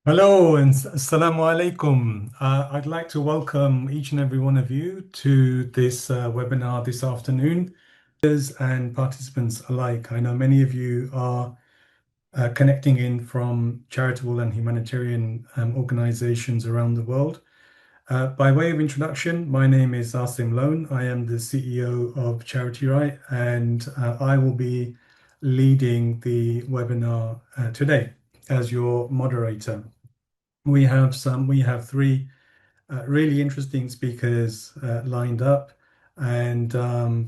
Hello and assalamu alaikum. I'd like to welcome each and every one of you to this webinar this afternoon, and participants alike. I know many of you are connecting in from charitable and humanitarian organizations around the world. By way of introduction, my name is Asim Lone. I am the CEO of Charity Right, and I will be leading the webinar today as your moderator. We have three really interesting speakers lined up, and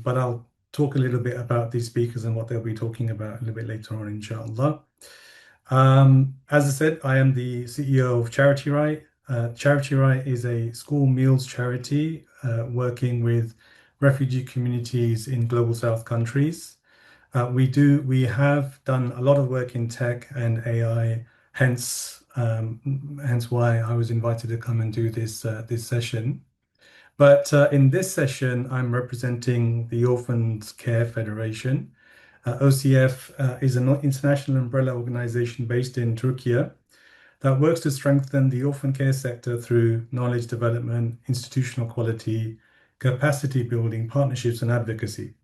but I'll talk a little bit about these speakers and what they'll be talking about a little bit later on, inshallah. As I said, I am the CEO of Charity Right. Charity Right is a school meals charity working with refugee communities in global South countries. We have done a lot of work in tech and AI, hence why I was invited to come and do this session. But in this session, I'm representing the Orphans Care Federation. OCF is an international umbrella organization based in Turkey that works to strengthen the orphan care sector through knowledge development, institutional quality, capacity building, partnerships, and advocacy.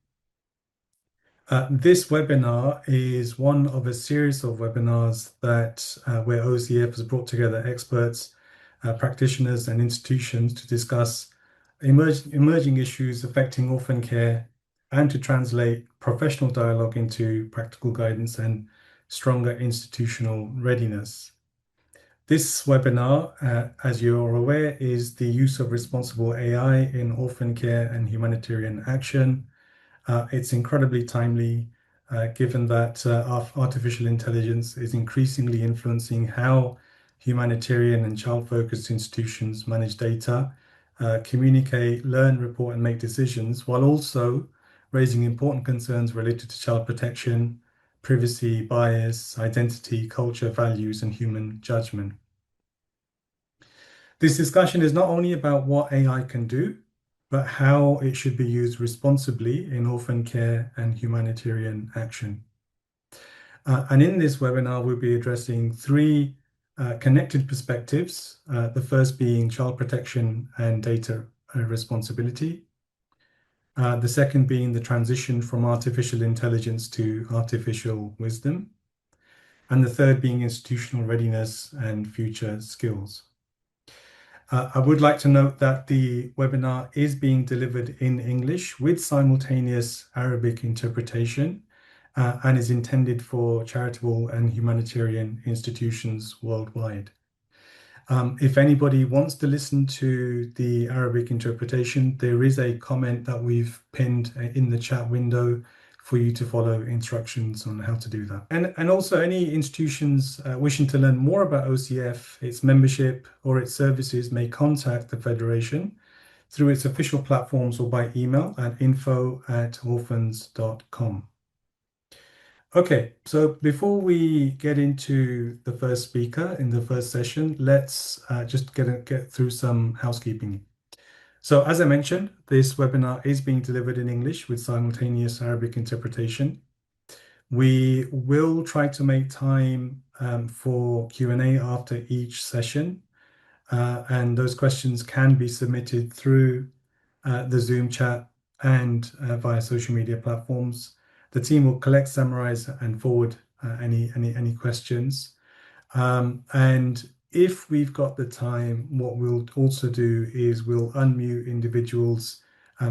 This webinar is one of a series of webinars that where OCF has brought together experts, practitioners, and institutions to discuss emerging issues affecting orphan care and to translate professional dialogue into practical guidance and stronger institutional readiness. This webinar, as you're aware, is the use of responsible AI in orphan care and humanitarian action. It's incredibly timely, given that artificial intelligence is increasingly influencing how humanitarian and child-focused institutions manage data, communicate, learn, report, and make decisions, while also raising important concerns related to child protection, privacy, bias, identity, culture, values, and human judgment. This discussion is not only about what AI can do, but how it should be used responsibly in orphan care and humanitarian action. And in this webinar, we'll be addressing three connected perspectives, the first being child protection and data responsibility, the second being the transition from artificial intelligence to artificial wisdom, and the third being institutional readiness and future skills. I would like to note that the webinar is being delivered in English with simultaneous Arabic interpretation and is intended for charitable and humanitarian institutions worldwide. If anybody wants to listen to the Arabic interpretation, there is a comment that we've pinned in the chat window for you to follow instructions on how to do that. And also any institutions wishing to learn more about OCF, its membership or its services may contact the Federation through its official platforms or by email at info@orphans.care. Okay, so before we get into the first speaker in the first session, let's just get through some housekeeping. So as I mentioned, this webinar is being delivered in English with simultaneous Arabic interpretation. We will try to make time for Q&A after each session, and those questions can be submitted through the Zoom chat and via social media platforms. The team will collect, summarize, and forward any questions. And if we've got the time, what we'll also do is we'll unmute individuals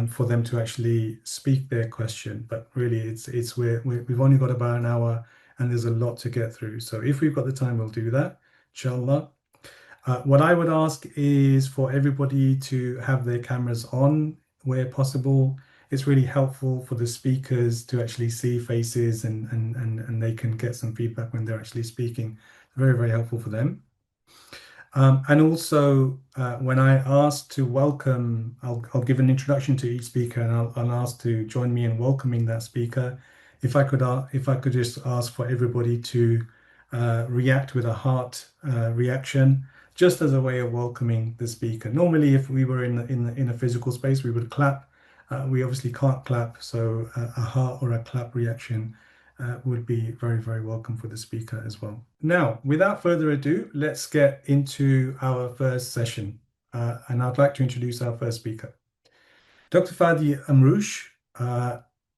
for them to actually speak their question. But really, we've only got about an hour, and there's a lot to get through. So if we've got the time, we'll do that, inshallah. What I would ask is for everybody to have their cameras on where possible. It's really helpful for the speakers to actually see faces and they can get some feedback when they're actually speaking. Very, very helpful for them. And also, when I ask to welcome, I'll give an introduction to each speaker, and I'll ask to join me in welcoming that speaker. If I could just ask for everybody to react with a heart reaction, just as a way of welcoming the speaker. Normally, if we were in a physical space, we would clap. We obviously can't clap, so a heart or a clap reaction would be very, very welcome for the speaker as well. Now, without further ado, let's get into our first session. And I'd like to introduce our first speaker. Dr. Fadi Amrouche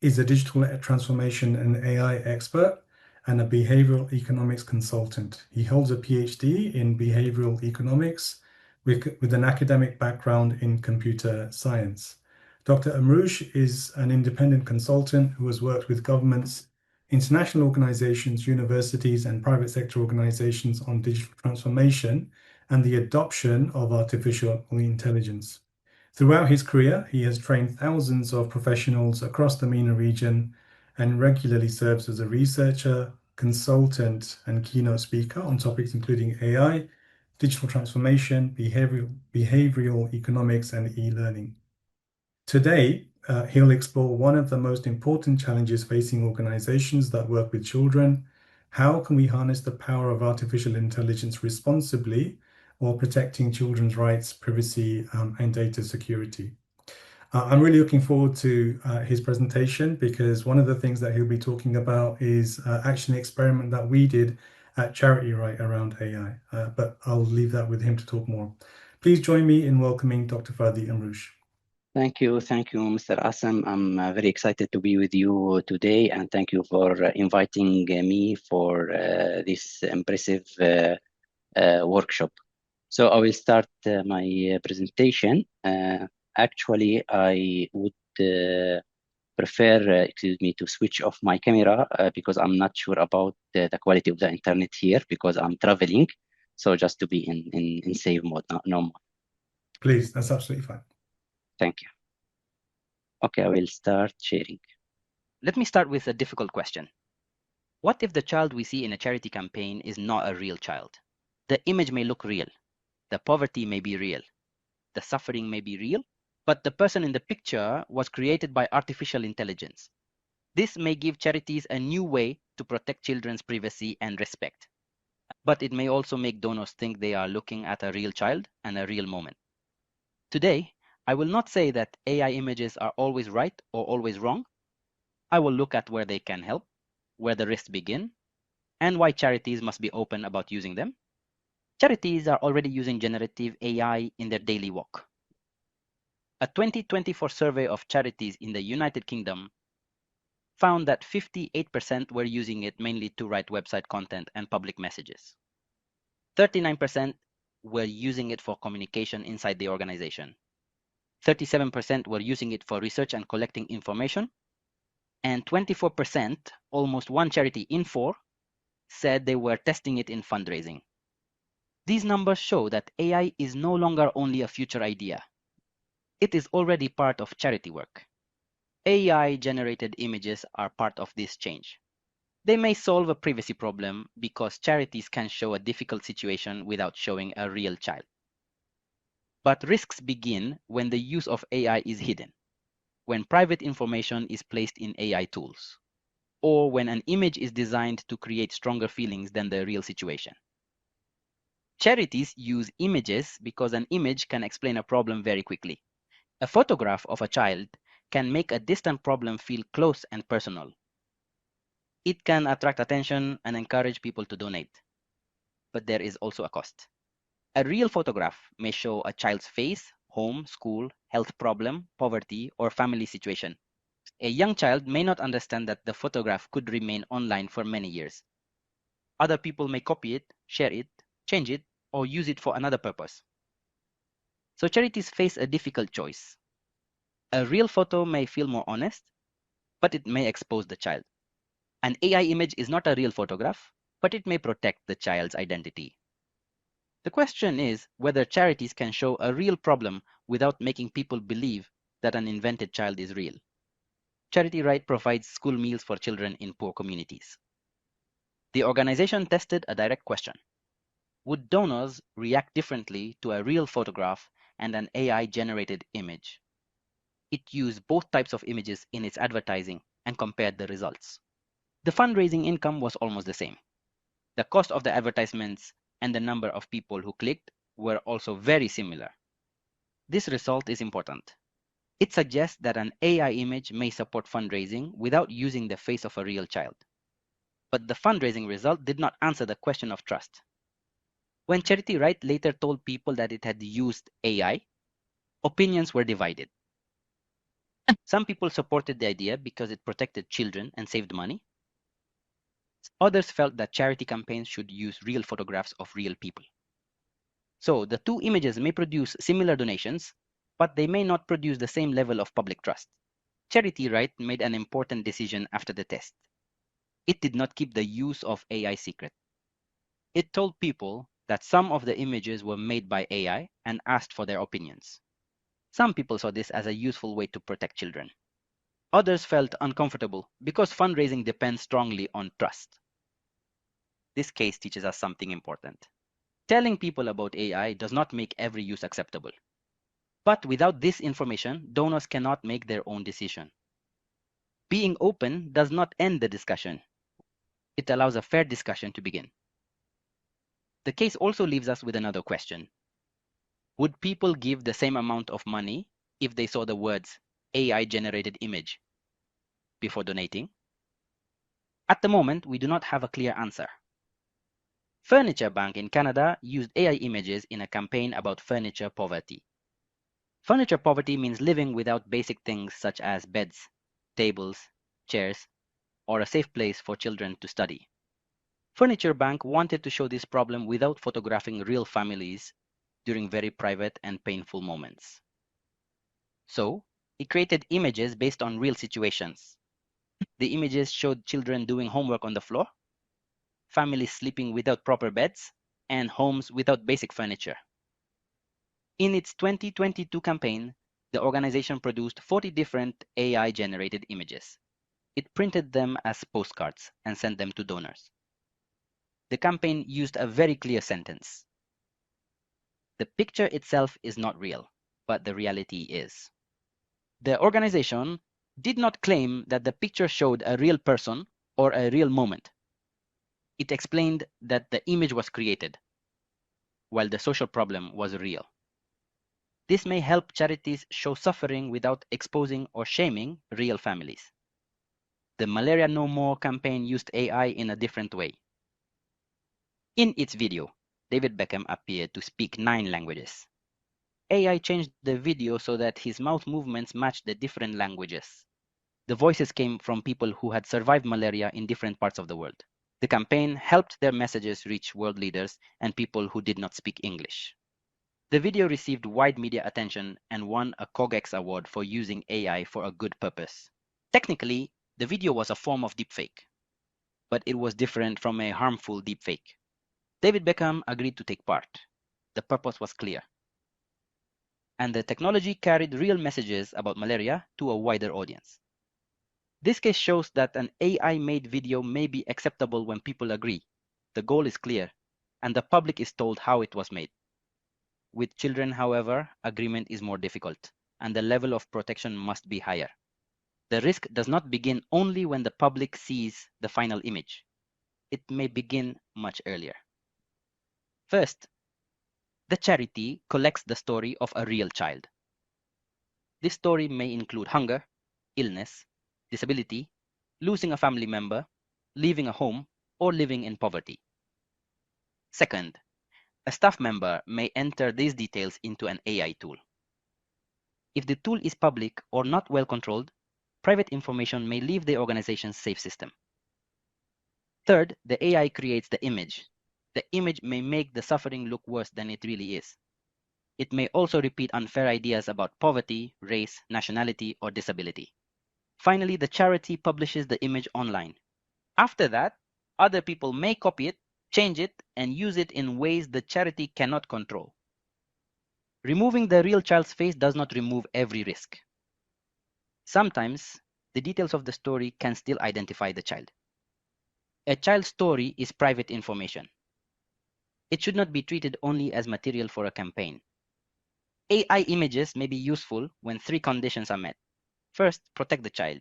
is a digital transformation and AI expert and a behavioral economics consultant. He holds a PhD in behavioral economics with an academic background in computer science. Dr. Amrouche is an independent consultant who has worked with governments, international organizations, universities, and private sector organizations on digital transformation and the adoption of artificial intelligence. Throughout his career, he has trained thousands of professionals across the MENA region and regularly serves as a researcher, consultant, and keynote speaker on topics including AI, digital transformation, behavioral economics, and e-learning. Today, he'll explore one of the most important challenges facing organizations that work with children. How can we harness the power of artificial intelligence responsibly while protecting children's rights, privacy, and data security? I'm really looking forward to his presentation because one of the things that he'll be talking about is actually an experiment that we did at Charity Right around AI. But I'll leave that with him to talk more. Please join me in welcoming Dr. Fadi Amrouche. Thank you, Mr. Assam. I'm very excited to be with you today, and thank you for inviting me for this impressive workshop. So I will start my presentation. Actually, I would prefer, to switch off my camera because I'm not sure about the quality of the internet here because I'm traveling. So just to be in save mode, no more. Please, that's absolutely fine. Thank you. Okay, I will start sharing. Let me start with a difficult question. What if the child we see in a charity campaign is not a real child? The image may look real. The poverty may be real. The suffering may be real, but the person in the picture was created by artificial intelligence. This may give charities a new way to protect children's privacy and respect. But it may also make donors think they are looking at a real child and a real moment. Today, I will not say that AI images are always right or always wrong. I will look at where they can help, where the risks begin, and why charities must be open about using them. Charities are already using generative AI in their daily work. A 2024 survey of charities in the United Kingdom found that 58% were using it mainly to write website content and public messages. 39% were using it for communication inside the organization. 37% were using it for research and collecting information. And 24%, almost one charity in four, said they were testing it in fundraising. These numbers show that AI is no longer only a future idea. It is already part of charity work. AI-generated images are part of this change. They may solve a privacy problem because charities can show a difficult situation without showing a real child. But risks begin when the use of AI is hidden, when private information is placed in AI tools, or when an image is designed to create stronger feelings than the real situation. Charities use images because an image can explain a problem very quickly. A photograph of a child can make a distant problem feel close and personal. It can attract attention and encourage people to donate. But there is also a cost. A real photograph may show a child's face, home, school, health problem, poverty, or family situation. A young child may not understand that the photograph could remain online for many years. Other people may copy it, share it, change it, or use it for another purpose. So charities face a difficult choice. A real photo may feel more honest, but it may expose the child. An AI image is not a real photograph, but it may protect the child's identity. The question is whether charities can show a real problem without making people believe that an invented child is real. Charity Right provides school meals for children in poor communities. The organization tested a direct question. Would donors react differently to a real photograph and an AI-generated image? It used both types of images in its advertising and compared the results. The fundraising income was almost the same. The cost of the advertisements and the number of people who clicked were also very similar. This result is important. It suggests that an AI image may support fundraising without using the face of a real child. but the fundraising result did not answer the question of trust. When Charity Right later told people that it had used AI, opinions were divided. Some people supported the idea because it protected children and saved money. Others felt that charity campaigns should use real photographs of real people. So the two images may produce similar donations, but they may not produce the same level of public trust. Charity Right made an important decision after the test. It did not keep the use of AI secret. It told people that some of the images were made by AI and asked for their opinions. Some people saw this as a useful way to protect children. Others felt uncomfortable because fundraising depends strongly on trust. This case teaches us something important. Telling people about AI does not make every use acceptable. But without this information, donors cannot make their own decision. Being open does not end the discussion. It allows a fair discussion to begin. The case also leaves us with another question. Would people give the same amount of money if they saw the words AI-generated image before donating? At the moment, we do not have a clear answer. Furniture Bank in Canada used AI images in a campaign about furniture poverty. Furniture poverty means living without basic things such as beds, tables, chairs, or a safe place for children to study. Furniture Bank wanted to show this problem without photographing real families during very private and painful moments. So, it created images based on real situations. The images showed children doing homework on the floor, families sleeping without proper beds, and homes without basic furniture. In its 2022 campaign, the organization produced 40 different AI-generated images. It printed them as postcards and sent them to donors. The campaign used a very clear sentence. The picture itself is not real, but the reality is. The organization did not claim that the picture showed a real person or a real moment. It explained that the image was created, while the social problem was real. This may help charities show suffering without exposing or shaming real families. The Malaria No More campaign used AI in a different way. In its video, David Beckham appeared to speak 9 languages. AI changed the video so that his mouth movements matched the different languages. The voices came from people who had survived malaria in different parts of the world. The campaign helped their messages reach world leaders and people who did not speak English. The video received wide media attention and won a COGEX award for using AI for a good purpose. Technically, the video was a form of deepfake, but it was different from a harmful deepfake. David Beckham agreed to take part. The purpose was clear. And the technology carried real messages about malaria to a wider audience. This case shows that an AI-made video may be acceptable when people agree. The goal is clear, and the public is told how it was made. With children, however, agreement is more difficult, and the level of protection must be higher. The risk does not begin only when the public sees the final image. It may begin much earlier. First, the charity collects the story of a real child. This story may include hunger, illness, disability, losing a family member, leaving a home, or living in poverty. Second, a staff member may enter these details into an AI tool. If the tool is public or not well controlled, private information may leave the organization's safe system. Third, the AI creates the image. The image may make the suffering look worse than it really is. It may also repeat unfair ideas about poverty, race, nationality, or disability. Finally, the charity publishes the image online. After that, other people may copy it, change it, and use it in ways the charity cannot control. Removing the real child's face does not remove every risk. Sometimes, the details of the story can still identify the child. A child's story is private information. It should not be treated only as material for a campaign. AI images may be useful when 3 conditions are met. First, protect the child.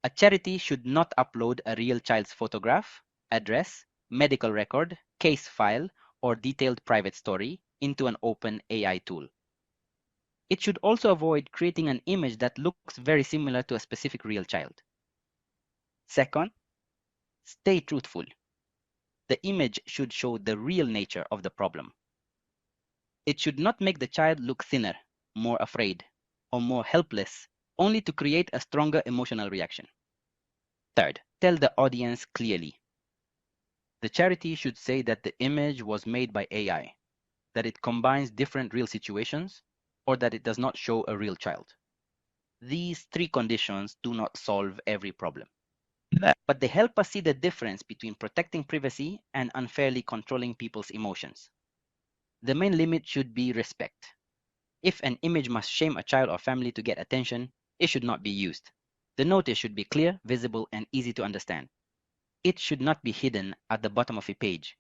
A charity should not upload a real child's photograph, address, medical record, case file, or detailed private story into an open AI tool. It should also avoid creating an image that looks very similar to a specific real child. Second, Stay truthful. The image should show the real nature of the problem. It should not make the child look thinner, more afraid, or more helpless, only to create a stronger emotional reaction. Third, tell the audience clearly. The charity should say that the image was made by AI, that it combines different real situations, or that it does not show a real child. These three conditions do not solve every problem, but they help us see the difference between protecting privacy and unfairly controlling people's emotions. The main limit should be respect. If an image must shame a child or family to get attention, it should not be used. The notice should be clear, visible, and easy to understand. It should not be hidden at the bottom of a page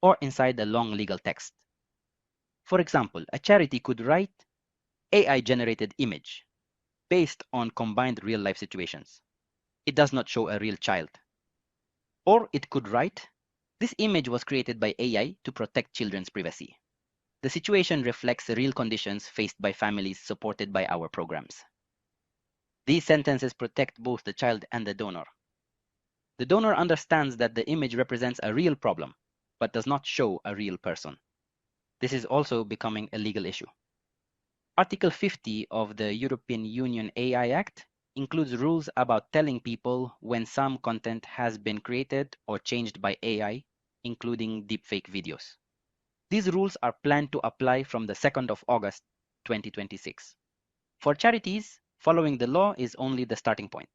or inside the long legal text. For example, a charity could write AI-generated image based on combined real-life situations. It does not show a real child. Or it could write, this image was created by AI to protect children's privacy. The situation reflects the real conditions faced by families supported by our programs. These sentences protect both the child and the donor. The donor understands that the image represents a real problem, but does not show a real person. This is also becoming a legal issue. Article 50 of the European Union AI Act includes rules about telling people when some content has been created or changed by AI, including deepfake videos. These rules are planned to apply from the 2nd of August 2026. For charities, following the law is only the starting point.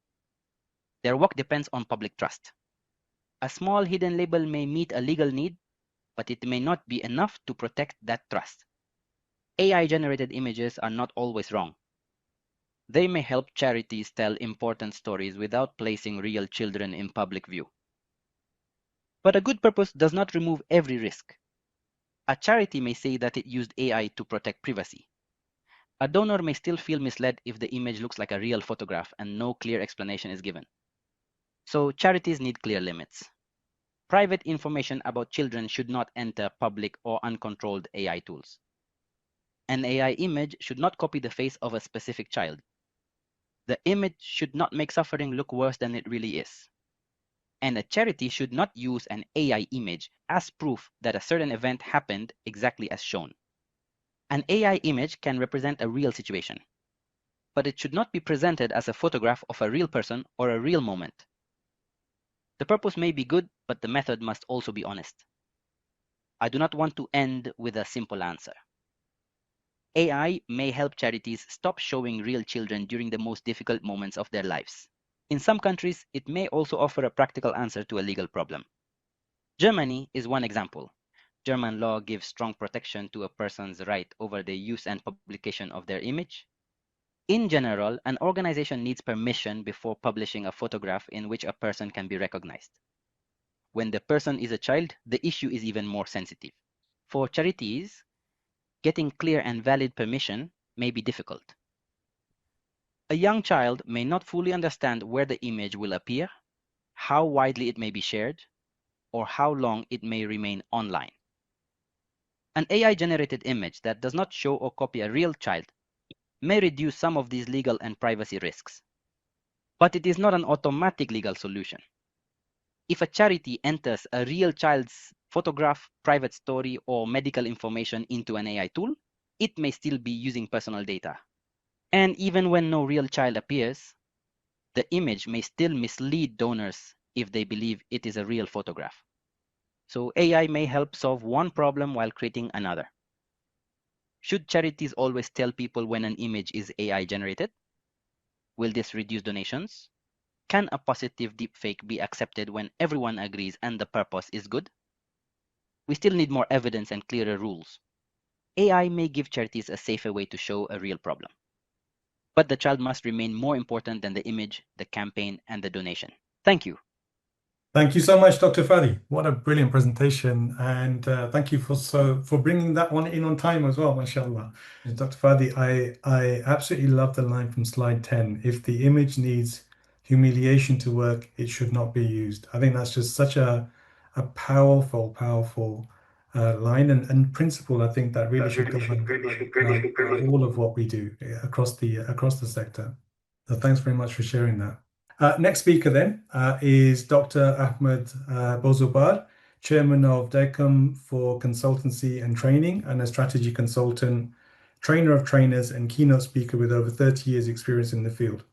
Their work depends on public trust. A small hidden label may meet a legal need, but it may not be enough to protect that trust. AI-generated images are not always wrong. They may help charities tell important stories without placing real children in public view. But a good purpose does not remove every risk. A charity may say that it used AI to protect privacy. A donor may still feel misled if the image looks like a real photograph and no clear explanation is given. So charities need clear limits. Private information about children should not enter public or uncontrolled AI tools. An AI image should not copy the face of a specific child. The image should not make suffering look worse than it really is. And a charity should not use an AI image as proof that a certain event happened exactly as shown. An AI image can represent a real situation, but it should not be presented as a photograph of a real person or a real moment. The purpose may be good, but the method must also be honest. I do not want to end with a simple answer. AI may help charities stop showing real children during the most difficult moments of their lives. In some countries, it may also offer a practical answer to a legal problem. Germany is one example. German law gives strong protection to a person's right over the use and publication of their image. In general, an organization needs permission before publishing a photograph in which a person can be recognized. When the person is a child, the issue is even more sensitive. For charities, getting clear and valid permission may be difficult. A young child may not fully understand where the image will appear, how widely it may be shared, or how long it may remain online. An AI-generated image that does not show or copy a real child may reduce some of these legal and privacy risks. But it is not an automatic legal solution. If a charity enters a real child's photograph, private story, or medical information into an AI tool, it may still be using personal data. And even when no real child appears, the image may still mislead donors if they believe it is a real photograph. So AI may help solve one problem while creating another. Should charities always tell people when an image is AI generated? Will this reduce donations? Can a positive deepfake be accepted when everyone agrees and the purpose is good? We still need more evidence and clearer rules. AI may give charities a safer way to show a real problem. But the child must remain more important than the image, the campaign, and the donation. Thank you. Thank you so much, Dr. Fadi. What a brilliant presentation, and thank you for bringing that one in on time as well, mashallah. Dr. Fadi, I absolutely love the line from slide 10. If the image needs humiliation to work, it should not be used. I think that's just such a powerful line and principle. I think that really should govern all of what we do across the sector. So thanks very much for sharing that. Next speaker then is Dr. Ahmed Bozbur, Chairman of DECOM for Consultancy and Training and a strategy consultant, trainer of trainers and keynote speaker with over 30 years experience in the field.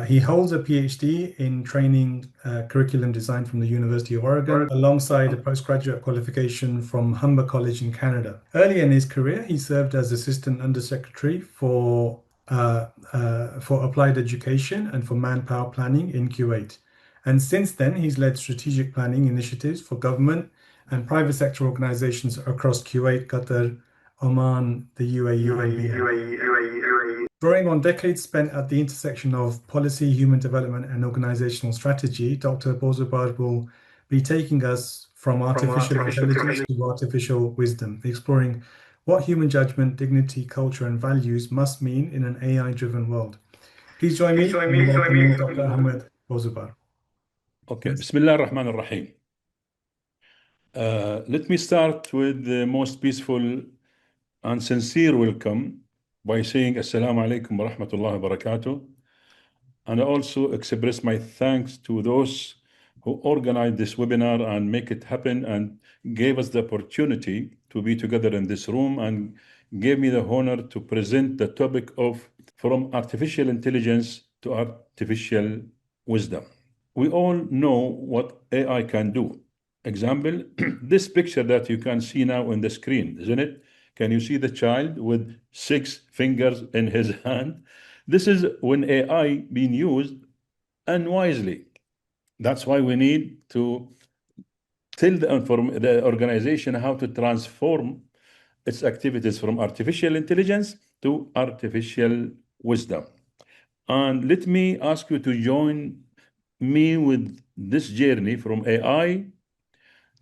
He holds a PhD in training curriculum design from the University of Oregon, alongside a postgraduate qualification from Humber College in Canada. Early in his career, he served as Assistant Undersecretary for Applied Education and for Manpower Planning in Kuwait. And since then, he's led strategic planning initiatives for government and private sector organizations across Kuwait, Qatar, Oman, the UAE. Drawing on decades spent at the intersection of policy, human development, and organizational strategy, Dr. Bozbur will be taking us from artificial intelligence to artificial wisdom, exploring what human judgment, dignity, culture, and values must mean in an AI-driven world. Please join me in welcoming Dr. Ahmed Bozbur. Okay, Bismillah ar-Rahman ar-Rahim. Let me start with the most peaceful and sincere welcome by saying Assalamu alaikum wa rahmatullahi wa barakatuh. And I also express my thanks to those who organized this webinar and make it happen and gave us the opportunity to be together in this room and gave me the honor to present the topic of from artificial intelligence to artificial wisdom. We all know what AI can do. Example, this picture that you can see now on the screen, isn't it? Can you see the child with 6 fingers in his hand? This is when AI being used unwisely. That's why we need to tell the organization how to transform its activities from artificial intelligence to artificial wisdom. And let me ask you to join me with this journey from AI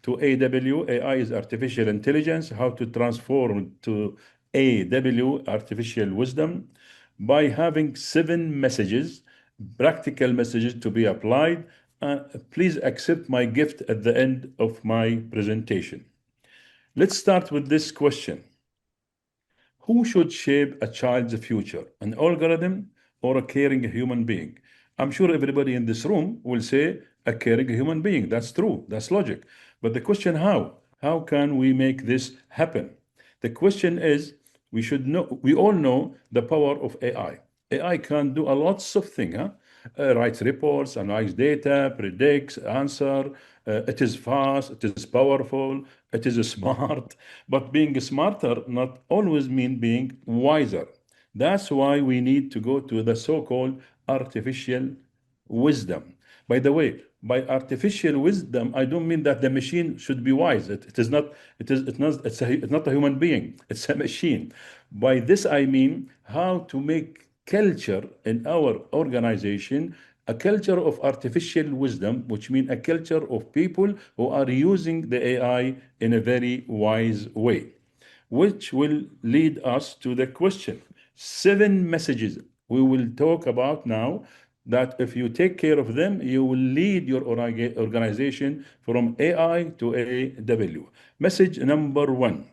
to AW. AI is artificial intelligence, how to transform to AW, artificial wisdom, by having 7 messages, practical messages to be applied. Please accept my gift at the end of my presentation. Let's start with this question. Who should shape a child's future, an algorithm or a caring human being? I'm sure everybody in this room will say a caring human being. That's true. That's logic. But the question, how? How can we make this happen? The question is, we all know the power of AI. AI can do a lots of things, writes reports, analyze data, predicts, answer. It is fast, it is powerful, it is smart. But being smarter not always mean being wiser. That's why we need to go to the so-called artificial wisdom. By the way, by artificial wisdom, I don't mean that the machine should be wise. It's not a human being. It's a machine. By this, I mean how to make culture in our organization a culture of artificial wisdom, which means a culture of people who are using the AI in a very wise way, which will lead us to the question. 7 messages we will talk about now that if you take care of them, you will lead your organization from AI to AW. Message number 1.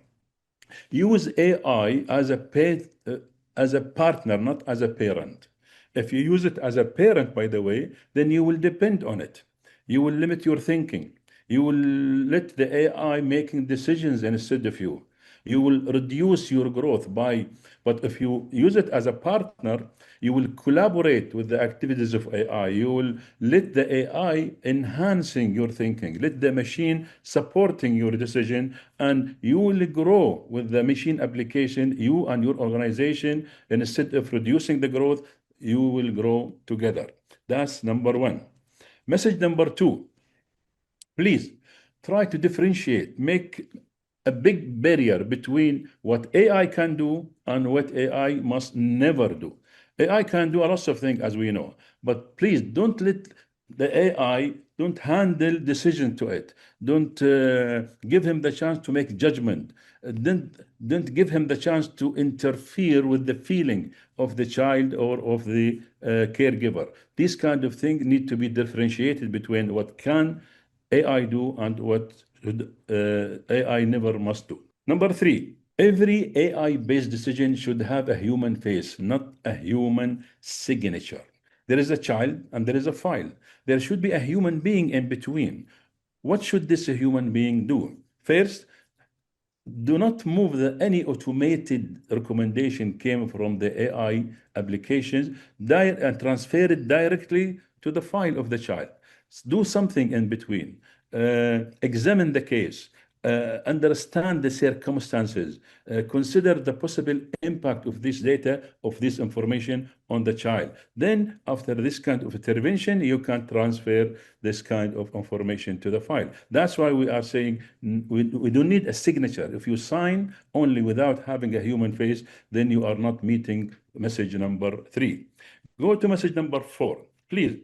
Use AI as a partner, not as a parent. If you use it as a parent, by the way, then you will depend on it. You will limit your thinking. You will let the AI making decisions instead of you. You will reduce your growth but if you use it as a partner, you will collaborate with the activities of AI. You will let the AI enhancing your thinking, let the machine supporting your decision, and you will grow with the machine application, you and your organization. Instead of reducing the growth, you will grow together. That's number 1. Message number 2. Please try to differentiate, make a big barrier between what AI can do and what AI must never do. AI can do a lot of things, as we know, but please don't let the AI, don't handle decision to it. Don't give him the chance to make judgment. Don't give him the chance to interfere with the feeling of the child or of the caregiver. These kind of things need to be differentiated between what can AI do and what AI never must do. Number 3, every AI-based decision should have a human face, not a human signature. There is a child and there is a file. There should be a human being in between. What should this human being do? First, do not move any automated recommendation came from the AI applications and transfer it directly to the file of the child. Do something in between. Examine the case. Understand the circumstances. Consider the possible impact of this data, of this information on the child. Then, after this kind of intervention, you can transfer this kind of information to the file. That's why we are saying we don't need a signature. If you sign only without having a human face, then you are not meeting message number 3. Go to message number 4, please.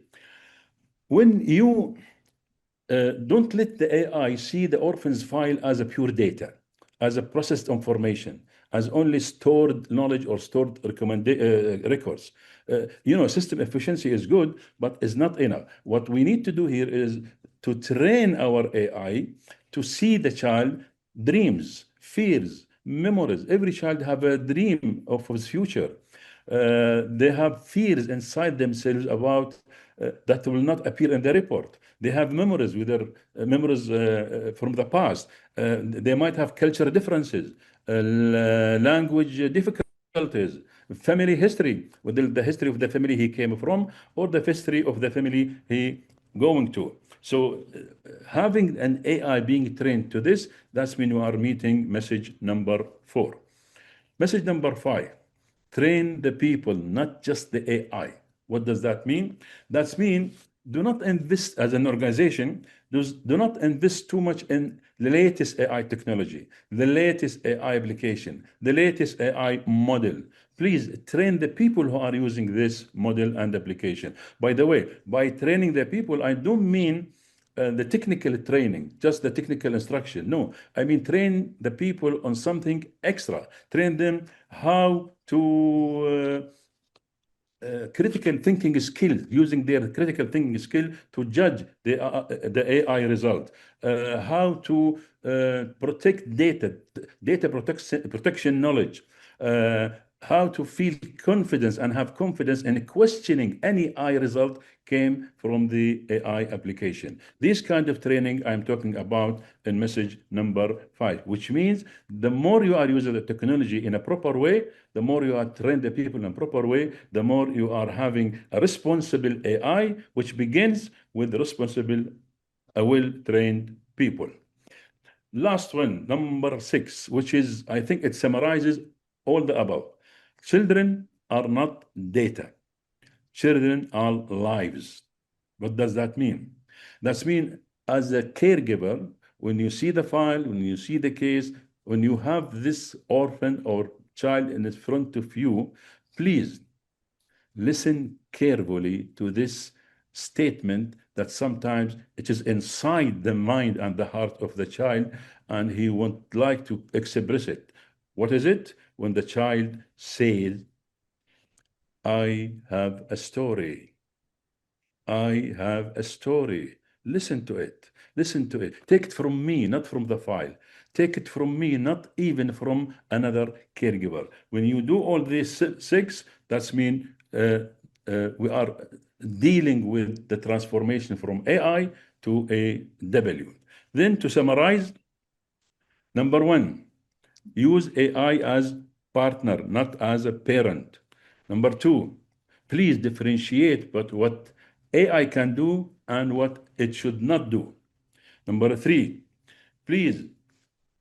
When you don't let the AI see the orphans file as a pure data, as a processed information, as only stored knowledge or stored records. System efficiency is good, but is not enough. What we need to do here is to train our AI to see the child dreams, fears, memories. Every child have a dream of his future. They have fears inside themselves about that will not appear in the report. They have memories with their memories from the past. They might have cultural differences, language difficulties, family history, whether the history of the family he came from or the history of the family he going to. So having an AI being trained to this, that's when you are meeting message number 4. Message number 5, train the people, not just the AI. What does that mean? That means do not invest as an organization, do not invest too much in the latest AI technology, the latest AI application, the latest AI model. Please train the people who are using this model and application. By the way, by training the people, I don't mean the technical training, just the technical instruction. No, I mean train the people on something extra. Train them how to critical thinking skill, using their critical thinking skill to judge the AI result, how to protect data protection knowledge, how to feel confidence and have confidence in questioning any AI result came from the AI application. This kind of training I'm talking about in message number 5, which means the more you are using the technology in a proper way, the more you are trained the people in a proper way, the more you are having a responsible AI, which begins with responsible, well-trained people. Last one, number 6, which is, I think it summarizes all the above. Children are not data. Children are lives. What does that mean? That means as a caregiver, when you see the file, when you see the case, when you have this orphan or child in front of you, please listen carefully to this statement that sometimes it is inside the mind and the heart of the child, and he would like to express it. What is it? When the child says, I have a story. I have a story. Listen to it. Listen to it. Take it from me, not from the file. Take it from me, not even from another caregiver. When you do all these 6, that means we are dealing with the transformation from AI to a W. Then to summarize, number 1, use AI as partner, not as a parent. Number 2, please differentiate but what AI can do and what it should not do. Number 3, please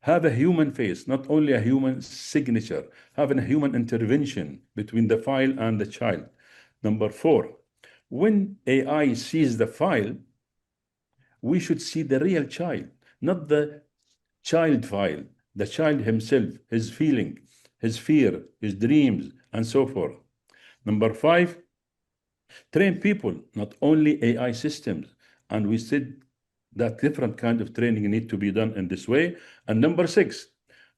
have a human face, not only a human signature, having a human intervention between the file and the child. Number 4, when AI sees the file, we should see the real child, not the child file, the child himself, his feeling, his fear, his dreams, and so forth. Number 5, train people, not only AI systems. And we said that different kind of training need to be done in this way. And number 6,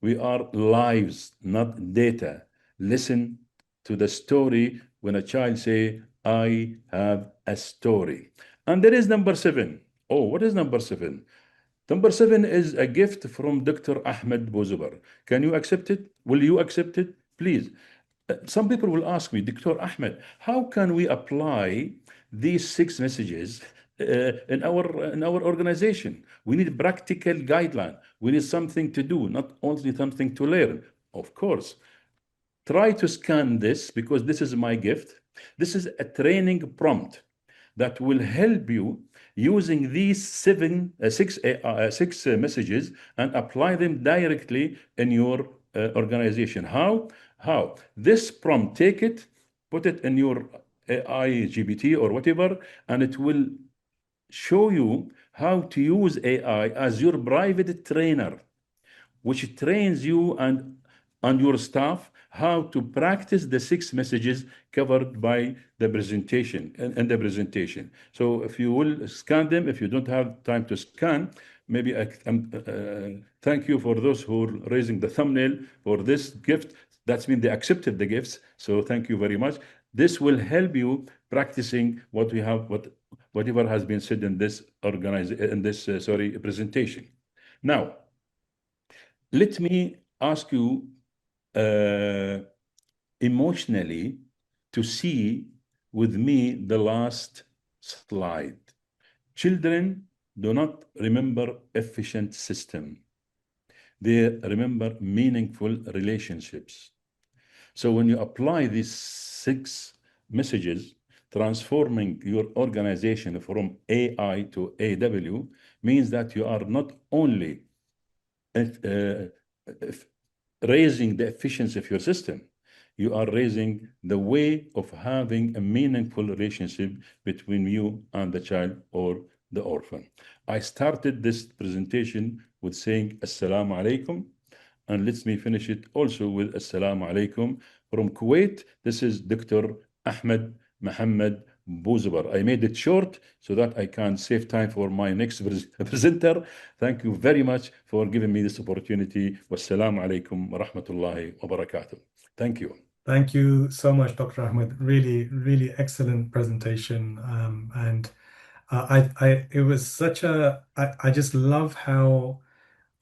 we are lives, not data. Listen to the story when a child say, I have a story. And there is number 7. Oh, what is number 7? Number 7 is a gift from Dr. Ahmed Bozber. Can you accept it? Will you accept it? Please. some people will ask me, Dr. Ahmed, how can we apply these 6 messages in our organization? We need a practical guideline. We need something to do, not only something to learn. Of course, try to scan this, because this is my gift. This is a training prompt that will help you using these 6 messages and apply them directly in your organization. How? This prompt, take it, put it in your AI, GPT or whatever, and it will show you how to use AI as your private trainer, which trains you and your staff how to practice the 6 messages covered by the presentation and the presentation. So if you will scan them, if you don't have time to scan, maybe thank you for those who are raising the thumbnail for this gift. That's mean they accepted the gifts. So thank you very much. This will help you practicing what we have, whatever has been said in this presentation. Now, let me ask you emotionally to see with me the last slide. Children do not remember efficient system. They remember meaningful relationships. So when you apply these 6 messages, transforming your organization from AI to AW means that you are not only raising the efficiency of your system, you are raising the way of having a meaningful relationship between you and the child or the orphan. I started this presentation with saying Assalamu alaikum, and let me finish it also with Assalamu alaikum. From Kuwait, this is Dr. Ahmed Mohammed Bouzabar. I made it short so that I can save time for my next presenter. Thank you very much for giving me this opportunity. Wassalamu alaikum wa rahmatullahi wa barakatuh. Thank you. Thank you so much, Dr. Ahmed. Really, really excellent presentation. And it was such I just love how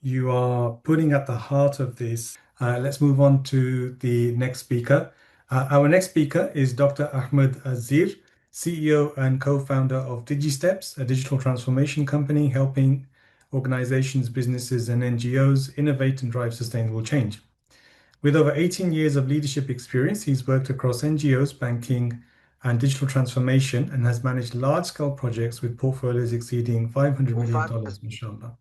you are putting at the heart of this. Let's move on to the next speaker. Our next speaker is Dr. Ahmed Azir, CEO and co-founder of DigiSteps, a digital transformation company helping organizations, businesses, and NGOs innovate and drive sustainable change. With over 18 years of leadership experience, he's worked across NGOs, banking, and digital transformation, and has managed large-scale projects with portfolios exceeding $500 million, mashallah.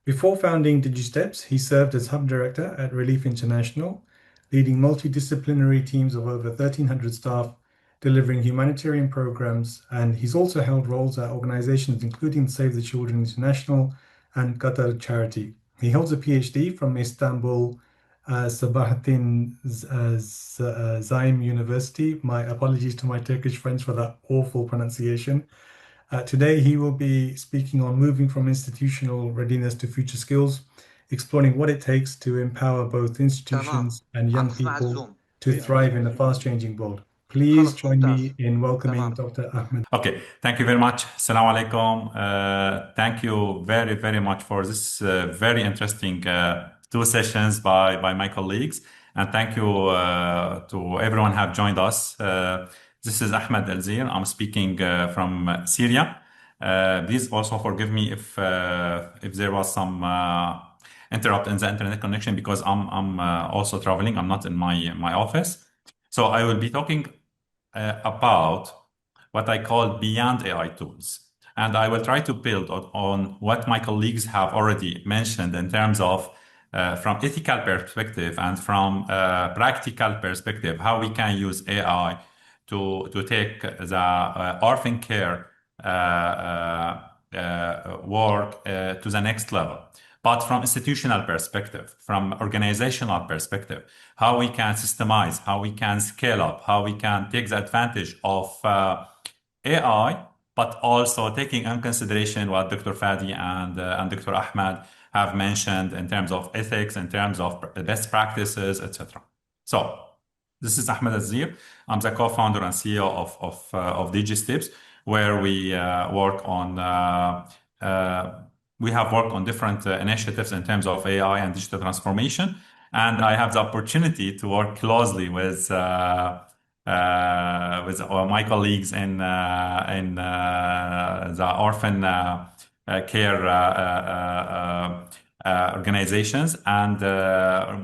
Before founding DigiSteps, he served as hub director at Relief International, leading multidisciplinary teams of over 1,300 staff, delivering humanitarian programs, and he's also held roles at organizations including Save the Children International and Qatar Charity. He holds a PhD from Istanbul Sabahattin Zaim University. My apologies to my Turkish friends for that awful pronunciation. Today, he will be speaking on moving from institutional readiness to future skills, exploring what it takes to empower both institutions and young people to thrive in a fast-changing world. Please join me in welcoming Dr. Ahmed. Okay, thank you very much. Assalamu alaikum. Thank you very, very much for this very interesting 2 sessions by my colleagues. And thank you to everyone who have joined us. This is Ahmed Al-Zir. I'm speaking from Syria. Please also forgive me if there was some interrupt in the internet connection, because I'm also traveling. I'm not in my office. So I will be talking about what I call beyond AI tools. And I will try to build on what my colleagues have already mentioned in terms of from ethical perspective and from practical perspective, how we can use AI to take the orphan care work to the next level. But from institutional perspective, from organizational perspective, how we can systemize, how we can scale up, how we can take the advantage of AI, but also taking in consideration what Dr. Fadi and Dr. Ahmed have mentioned in terms of ethics, in terms of best practices, etc. So this is Ahmed Azir. I'm the co-founder and CEO of DigiSteps, where we work on we have worked on different initiatives in terms of AI and digital transformation. And I have the opportunity to work closely with my colleagues in the orphan care organizations, and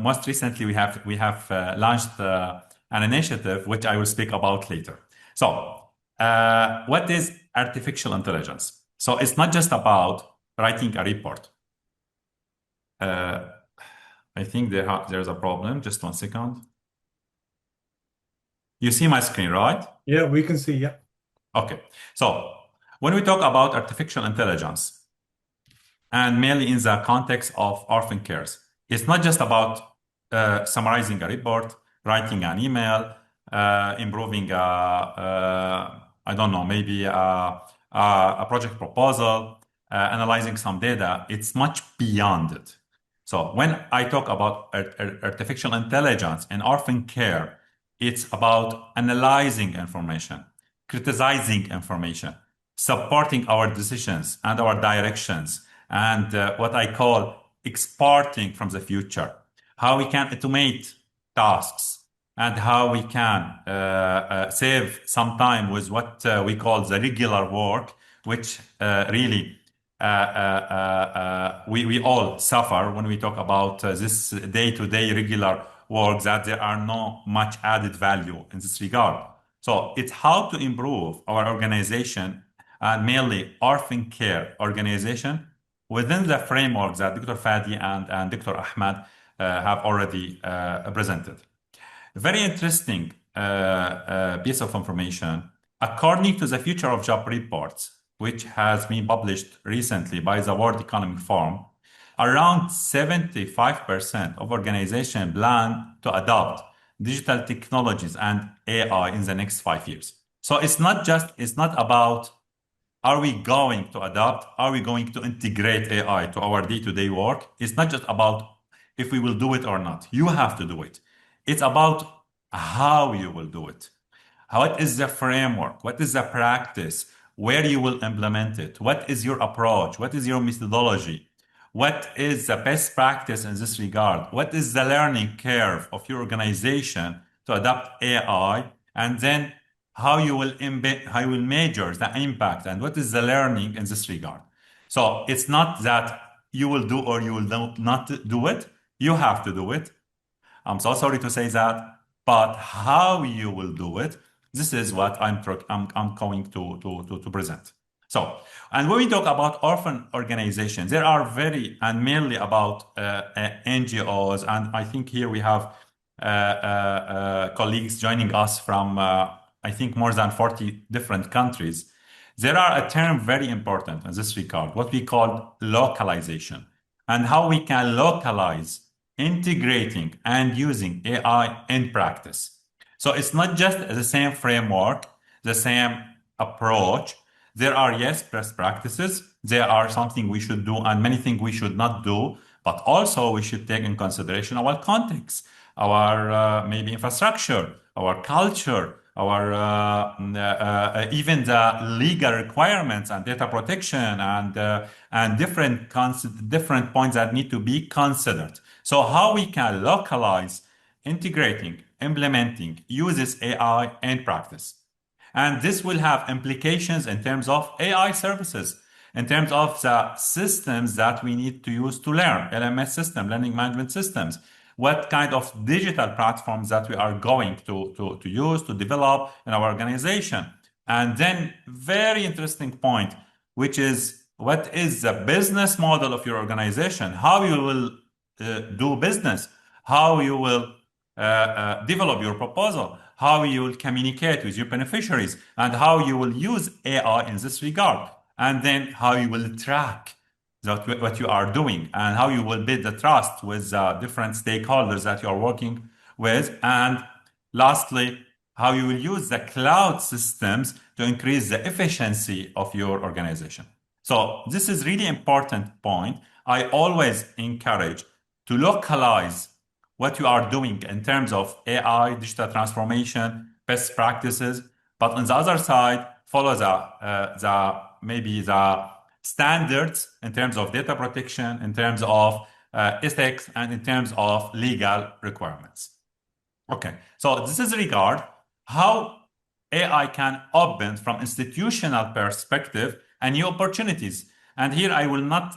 most recently we have launched an initiative which I will speak about later. So, what is artificial intelligence? So it's not just about writing a report. I think there's a problem. Just 1 second. You see my screen, right? Yeah, we can see. Yeah. Okay. So when we talk about artificial intelligence, and mainly in the context of orphan cares, it's not just about summarizing a report, writing an email, improving, I don't know, maybe a project proposal, analyzing some data. It's much beyond it. So when I talk about artificial intelligence and orphan care, it's about analyzing information, criticizing information, supporting our decisions and our directions, and what I call exporting from the future, how we can automate tasks, and how we can save some time with what we call the regular work, which really we all suffer when we talk about this day-to-day regular work, that there are no much added value in this regard. So it's how to improve our organization, and mainly orphan care organization, within the framework that Dr. Fadi and Dr. Ahmad have already presented. Very interesting piece of information. According to the Future of Job reports, which has been published recently by the World Economic Forum, around 75% of organizations plan to adopt digital technologies and AI in the next 5 years. So it's not about are we going to adopt, are we going to integrate AI to our day-to-day work? It's not just about if we will do it or not. You have to do it. It's about how you will do it. What is the framework? What is the practice? Where you will implement it? What is your approach? What is your methodology? What is the best practice in this regard? What is the learning curve of your organization to adopt AI? And then how you will measure the impact, and what is the learning in this regard? So it's not that you will do or you will not do it. You have to do it. I'm so sorry to say that, but how you will do it, this is what I'm going to present. So, and when we talk about orphan organizations, there are and mainly about NGOs, and I think here we have colleagues joining us from, I think, more than 40 different countries. There are a term very important in this regard, what we call localization, and how we can localize integrating and using AI in practice. So it's not just the same framework, the same approach. There are, yes, best practices. There are something we should do and many things we should not do, but also we should take in consideration our context, our maybe infrastructure, our culture, our even the legal requirements and data protection and different points that need to be considered. So how we can localize, integrating, implementing, uses AI in practice. And this will have implications in terms of AI services, in terms of the systems that we need to use to learn, LMS system, learning management systems, what kind of digital platforms that we are going to use, to develop in our organization. And then very interesting point, which is what is the business model of your organization, how you will do business, how you will develop your proposal, how you will communicate with your beneficiaries, and how you will use AI in this regard, and then how you will track what you are doing, and how you will build the trust with different stakeholders that you are working with, and lastly, how you will use the cloud systems to increase the efficiency of your organization. So this is really important point. I always encourage to localize what you are doing in terms of AI, digital transformation, best practices, but on the other side, follow the standards in terms of data protection, in terms of ethics and in terms of legal requirements. Okay, so this is regard how AI can open from institutional perspective and new opportunities. And here I will not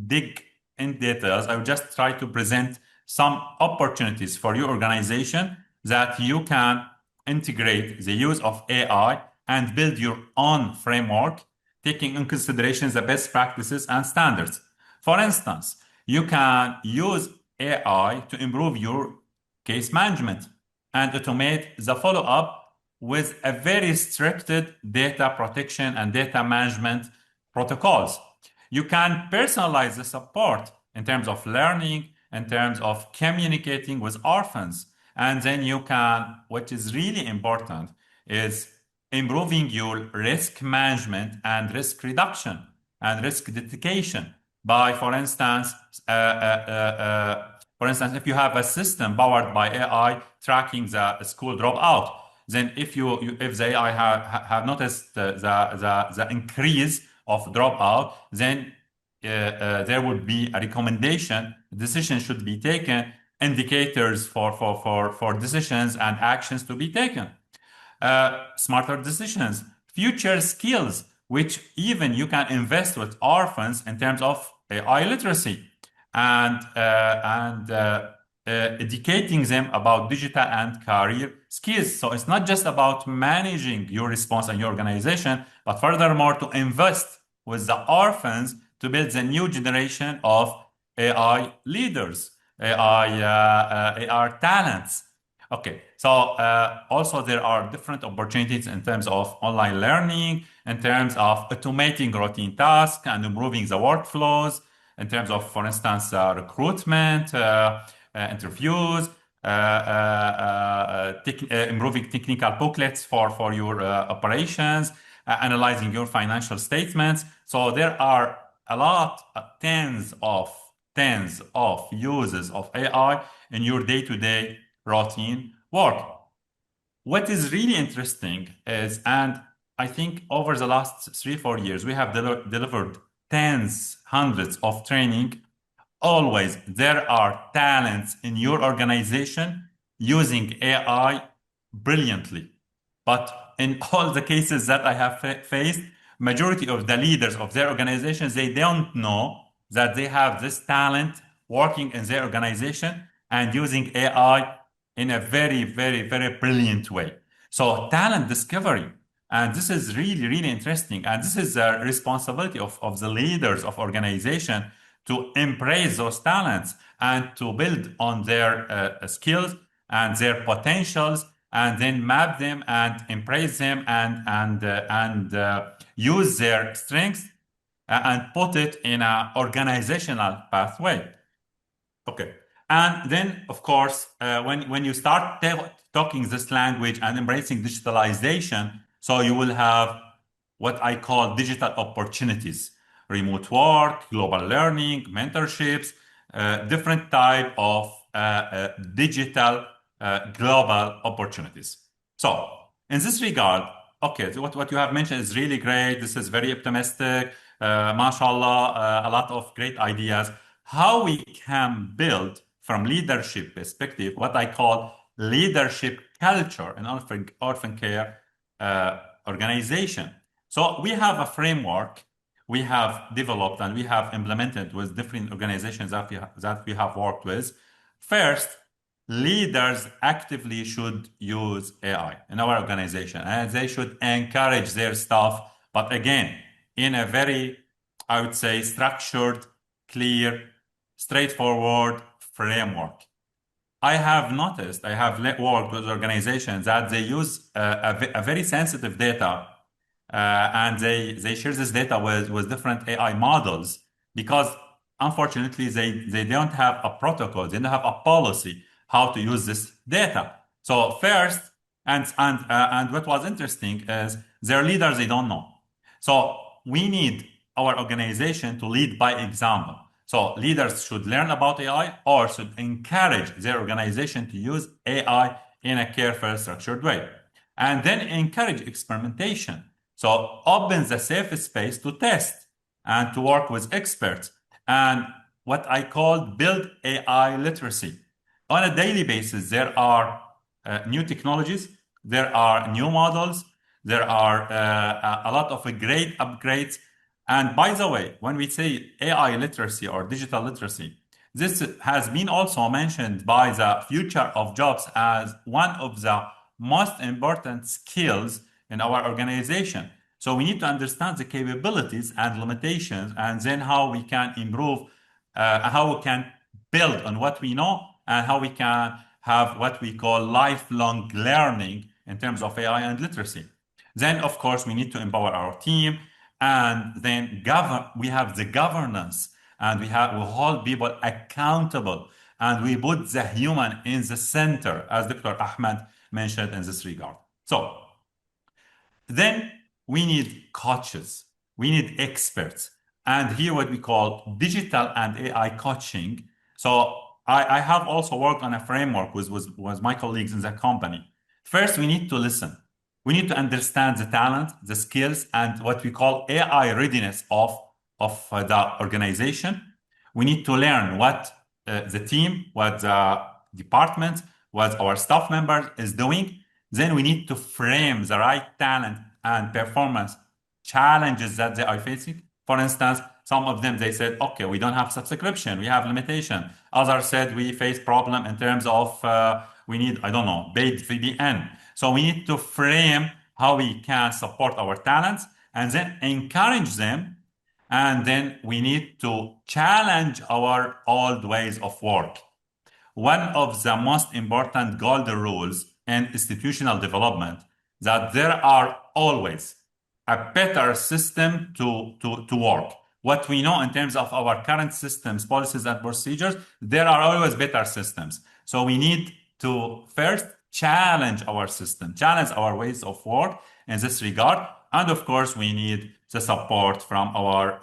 dig in details. I will just try to present some opportunities for your organization that you can integrate the use of AI and build your own framework, taking in consideration the best practices and standards. For instance, you can use AI to improve your case management and automate the follow-up with a very restricted data protection and data management protocols. You can personalize the support in terms of learning, in terms of communicating with orphans. And then you can, what is really important, is improving your risk management and risk reduction and risk detection by, for instance, if you have a system powered by AI tracking the school dropout, then if the AI have noticed the increase of dropout, then there would be a recommendation. Decisions should be taken, indicators for decisions and actions to be taken. Smarter decisions, future skills, which even you can invest with orphans in terms of AI literacy and educating them about digital and career skills. So it's not just about managing your response and your organization, but furthermore to invest with the orphans to build the new generation of AI leaders, AI talents. Okay, so also there are different opportunities in terms of online learning, in terms of automating routine tasks and improving the workflows, in terms of, for instance, recruitment, interviews, improving technical booklets for your operations, analyzing your financial statements. So there are a lot, tens of uses of AI in your day-to-day routine work. What is really interesting is, and I think over the last 3-4 years, we have delivered tens, hundreds of training. Always there are talents in your organization using AI brilliantly. But in all the cases that I have faced, majority of the leaders of their organizations, they don't know that they have this talent working in their organization and using AI in a very, very, very brilliant way. So talent discovery, and this is really, really interesting. And this is the responsibility of the leaders of organization to embrace those talents and to build on their skills and their potentials, and then map them and embrace them and use their strengths and put it in an organizational pathway. Okay. And then, of course, when you start talking this language and embracing digitalization, so you will have what I call digital opportunities, remote work, global learning, mentorships, different type of digital global opportunities. So in this regard, okay, so what you have mentioned is really great. This is very optimistic. MashaAllah, a lot of great ideas. How we can build from leadership perspective, what I call leadership culture in orphan care organization. So we have a framework we have developed and we have implemented with different organizations that we have worked with. First, leaders actively should use AI in our organization, and they should encourage their staff, but again, in a very, I would say, structured, clear, straightforward framework. I have noticed, I have worked with organizations that they use a very sensitive data and they share this data with different AI models because unfortunately they don't have a protocol, they don't have a policy how to use this data. So first, and what was interesting is their leaders, they don't know. So we need our organization to lead by example. So leaders should learn about AI or should encourage their organization to use AI in a careful, structured way. And then encourage experimentation. So open the safe space to test and to work with experts. And what I call build AI literacy. On a daily basis, there are new technologies, there are new models, there are a lot of great upgrades. And by the way, when we say AI literacy or digital literacy, this has been also mentioned by the Future of Jobs as one of the most important skills in our organization. So we need to understand the capabilities and limitations, and then how we can improve, how we can build on what we know, and how we can have what we call lifelong learning in terms of AI and literacy. Then, of course, we need to empower our team, and then we have the governance, and we hold people accountable, and we put the human in the center, as Dr. Ahmed mentioned in this regard. So then we need coaches, we need experts, and here what we call digital and AI coaching. So I have also worked on a framework with my colleagues in the company. First, we need to listen. We need to understand the talent, the skills, and what we call AI readiness of the organization. We need to learn what the team, what the department, what our staff member is doing. Then we need to frame the right talent and performance challenges that they are facing. For instance, some of them, they said, okay, we don't have subscription, we have limitation. Others said we face problem in terms of we need, I don't know, paid VPN. So we need to frame how we can support our talents and then encourage them. And then we need to challenge our old ways of work. One of the most important golden rules in institutional development that there are always a better system to work. What we know in terms of our current systems, policies, and procedures, there are always better systems. So we need to first challenge our system, challenge our ways of work in this regard. And of course, we need the support from our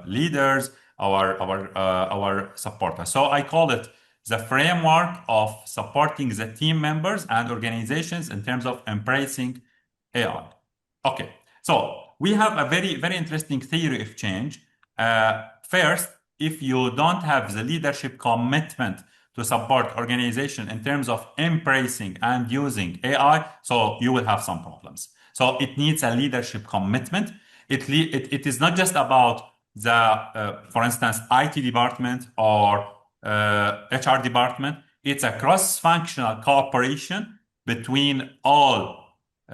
leaders, our supporters. So I call it the framework of supporting the team members and organizations in terms of embracing AI. Okay, so we have a very, very interesting theory of change. First, if you don't have the leadership commitment to support organization in terms of embracing and using AI, so you will have some problems. So it needs a leadership commitment. It is not just about the, for instance, IT department or HR department. It's a cross-functional cooperation between all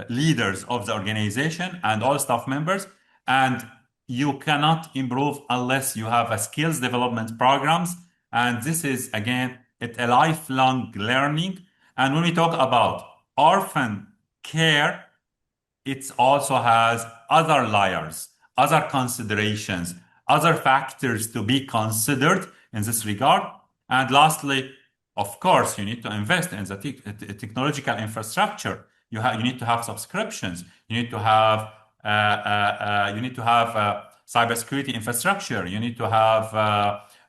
leaders of the organization and all staff members. And you cannot improve unless you have a skills development programs. And this is, again, it's a lifelong learning. And when we talk about orphan care, it also has other layers, other considerations, other factors to be considered in this regard. And lastly, of course, you need to invest in the technological infrastructure. You need to have subscriptions. You need to have cybersecurity infrastructure. You need to have,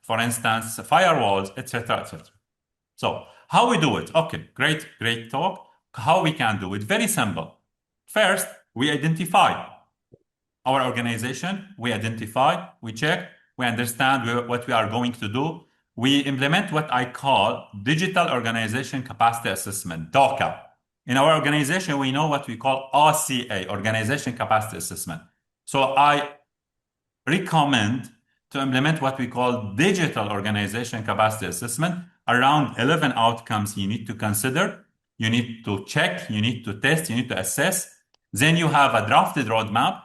for instance, firewalls, etc., etc. So how we do it? Okay, great talk. How we can do it? Very simple. First, we identify our organization. We identify, we check, we understand what we are going to do. We implement what I call Digital Organization Capacity Assessment, DOCA. In our organization, we know what we call OCA, Organization Capacity Assessment. So I recommend to implement what we call Digital Organization Capacity Assessment. Around 11 outcomes you need to consider. You need to check, you need to test, you need to assess. Then you have a drafted roadmap.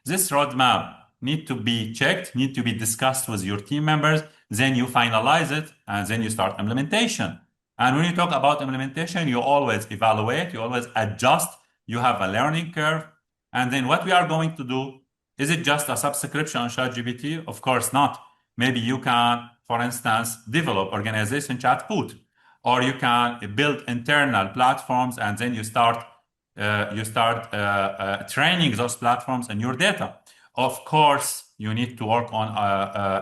This roadmap need to be checked, need to be discussed with your team members. Then you finalize it, and then you start implementation. And when you talk about implementation, you always evaluate, you always adjust, you have a learning curve. And then what we are going to do, is it just a subscription on ChatGPT? Of course not. Maybe you can, for instance, develop organization chatbot, or you can build internal platforms, and then you start training those platforms in your data. Of course, you need to work on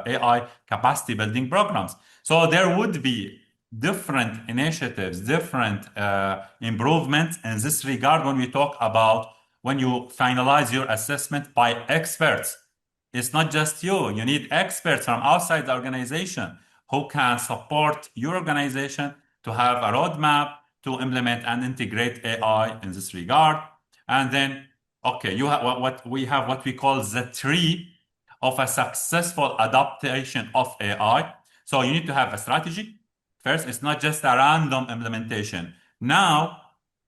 AI capacity building programs. So there would be different initiatives, different improvements in this regard when we talk about when you finalize your assessment by experts. it's not just you. You need experts from outside the organization who can support your organization to have a roadmap to implement and integrate AI in this regard. And then, okay, you have what we call the tree of a successful adaptation of AI. So you need to have a strategy. First, it's not just a random implementation. Now,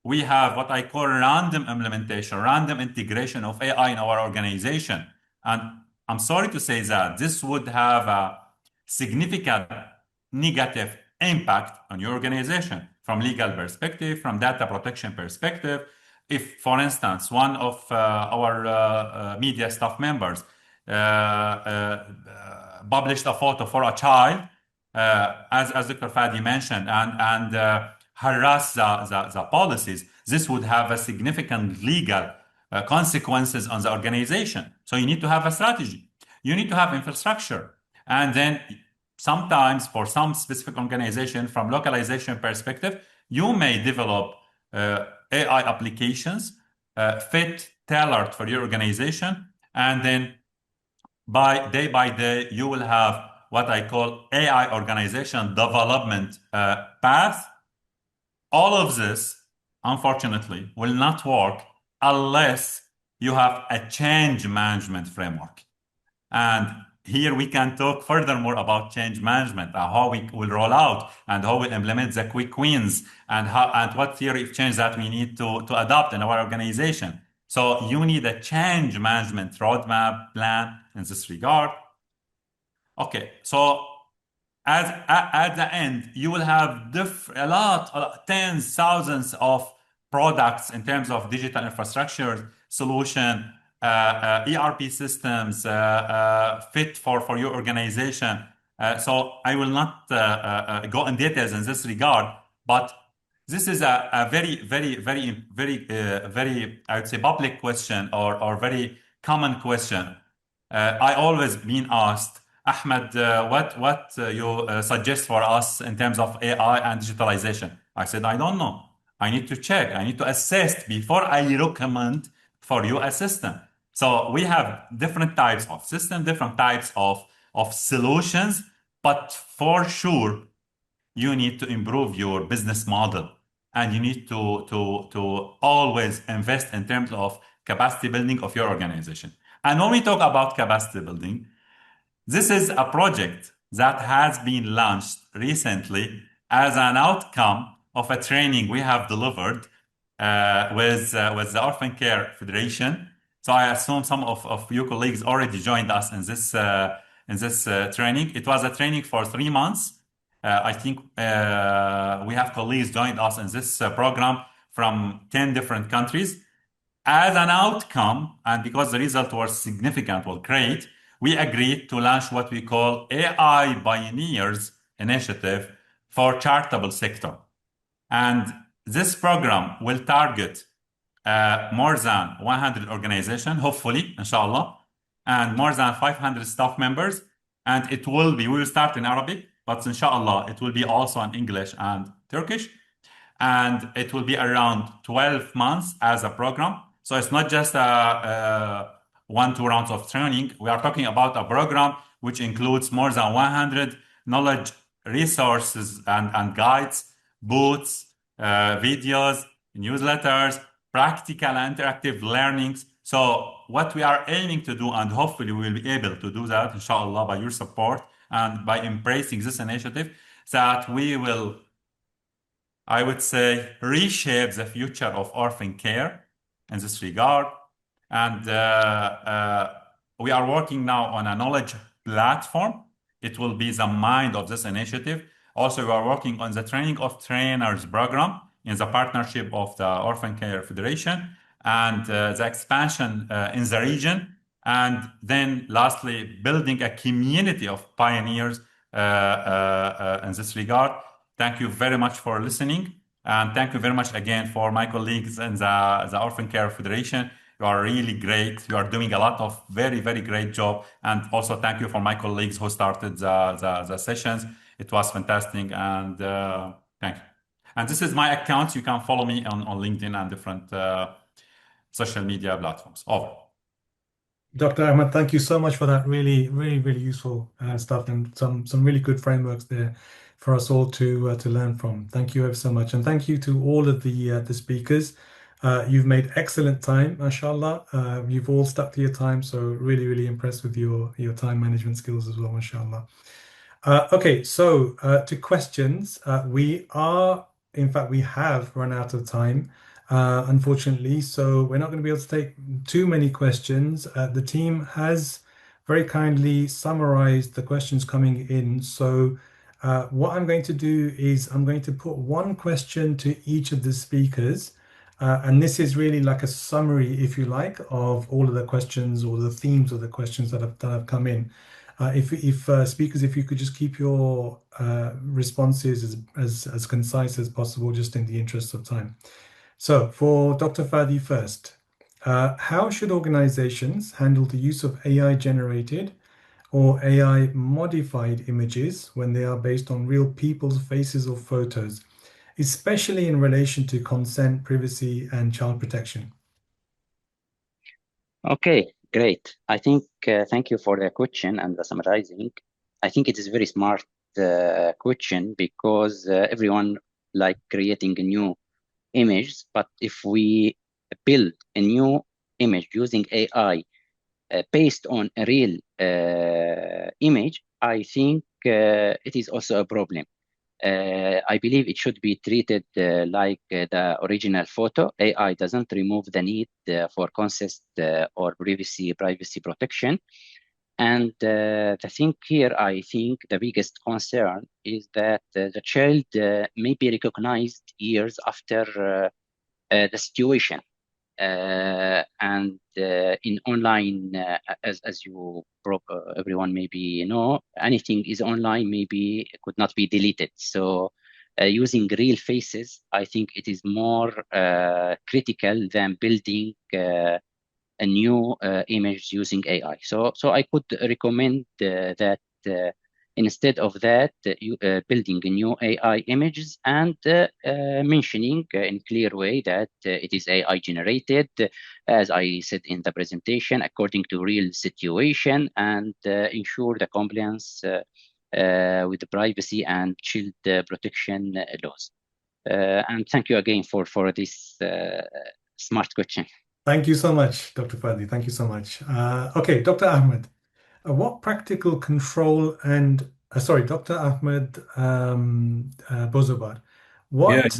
we have what I call random implementation, random integration of AI in our organization. And I'm sorry to say that this would have a significant negative impact on your organization from legal perspective, from data protection perspective. If, for instance, one of our media staff members published a photo for a child, as Dr. Fadi mentioned, and harass the policies, this would have a significant legal consequences on the organization. So you need to have a strategy. You need to have infrastructure. And then sometimes for some specific organization, from localization perspective, you may develop AI applications tailored for your organization. And then by day, you will have what I call AI organization development path. All of this, unfortunately, will not work unless you have a change management framework. And here we can talk furthermore about change management, how we will roll out and how we implement the quick wins and what theory of change that we need to adopt in our organization. So you need a change management roadmap plan in this regard. Okay, so at the end, you will have tens, thousands of products in terms of digital infrastructure solution, ERP systems fit for your organization. So I will not go in details in this regard, but this is a very, I would say, public question or very common question. I always been asked, Ahmed, what you suggest for us in terms of AI and digitalization? I said, I don't know. I need to check. I need to assess before I recommend for you a system. So we have different types of systems, different types of solutions, but for sure, you need to improve your business model and you need to always invest in terms of capacity building of your organization. And when we talk about capacity building, this is a project that has been launched recently as an outcome of a training we have delivered with the Orphan Care Federation. So I assume some of your colleagues already joined us in this training. It was a training for 3 months. I think we have colleagues joined us in this program from 10 different countries. As an outcome, and because the result was significant, was great, we agreed to launch what we call AI Pioneers Initiative for charitable sector. And this program will target more than 100 organizations, hopefully, inshallah, and more than 500 staff members. And we will start in Arabic, but inshallah, it will be also in English and Turkish. And it will be around 12 months as a program. So it's not just 1-2 rounds of training. We are talking about a program which includes more than 100 knowledge resources and guides, booths, videos, newsletters, practical and interactive learnings. So what we are aiming to do, and hopefully we will be able to do that, inshallah, by your support and by embracing this initiative, that we will, I would say, reshape the future of orphan care in this regard. And we are working now on a knowledge platform. It will be the mind of this initiative. Also, we are working on the training of trainers program in the partnership of the Orphan Care Federation and the expansion in the region. And then lastly, building a community of pioneers in this regard. Thank you very much for listening. And thank you very much again for my colleagues in the Orphan Care Federation. You are really great. You are doing a lot of very, very great job. And also thank you for my colleagues who started the sessions. It was fantastic. And thank you. And this is my account. You can follow me on LinkedIn and different social media platforms. Over. Dr. Ahmed, thank you so much for that really, really, really useful stuff and some really good frameworks there for us all to learn from. Thank you ever so much, and thank you to all of the speakers. You've made excellent time, mashallah. You've all stuck to your time, so really, really impressed with your time management skills as well, mashallah. Okay, so to questions, in fact, we have run out of time, unfortunately, so we're not going to be able to take too many questions. The team has very kindly summarized the questions coming in. So what I'm going to do is I'm going to put one question to each of the speakers. And this is really like a summary, if you like, of all of the questions or the themes of the questions that have come in. If speakers, if you could just keep your responses as concise as possible, just in the interest of time. So for Dr. Fadi first, how should organizations handle the use of AI generated or AI modified images when they are based on real people's faces or photos, especially in relation to consent, privacy, and child protection? Okay, great. I think thank you for the question and the summarizing. I think it is a very smart question because everyone like creating a new image, but if we build a new image using AI based on a real image, I think it is also a problem. I believe it should be treated like the original photo. AI doesn't remove the need for consent or privacy protection. And the thing here, I think the biggest concern is that the child may be recognized years after the situation. And in online, as you everyone maybe know, anything is online maybe could not be deleted. So using real faces, I think it is more critical than building a new image using AI. So I could recommend that instead of that, building new AI images and mentioning in clear way that it is AI generated, as I said in the presentation, according to real situation, and ensure the compliance with the privacy and child protection laws. And thank you again for this smart question. Thank you so much, Dr. Fadi. Thank you so much. Okay, Dr. Ahmed. What practical control and Dr. Ahmed Bozobad. Yeah, What?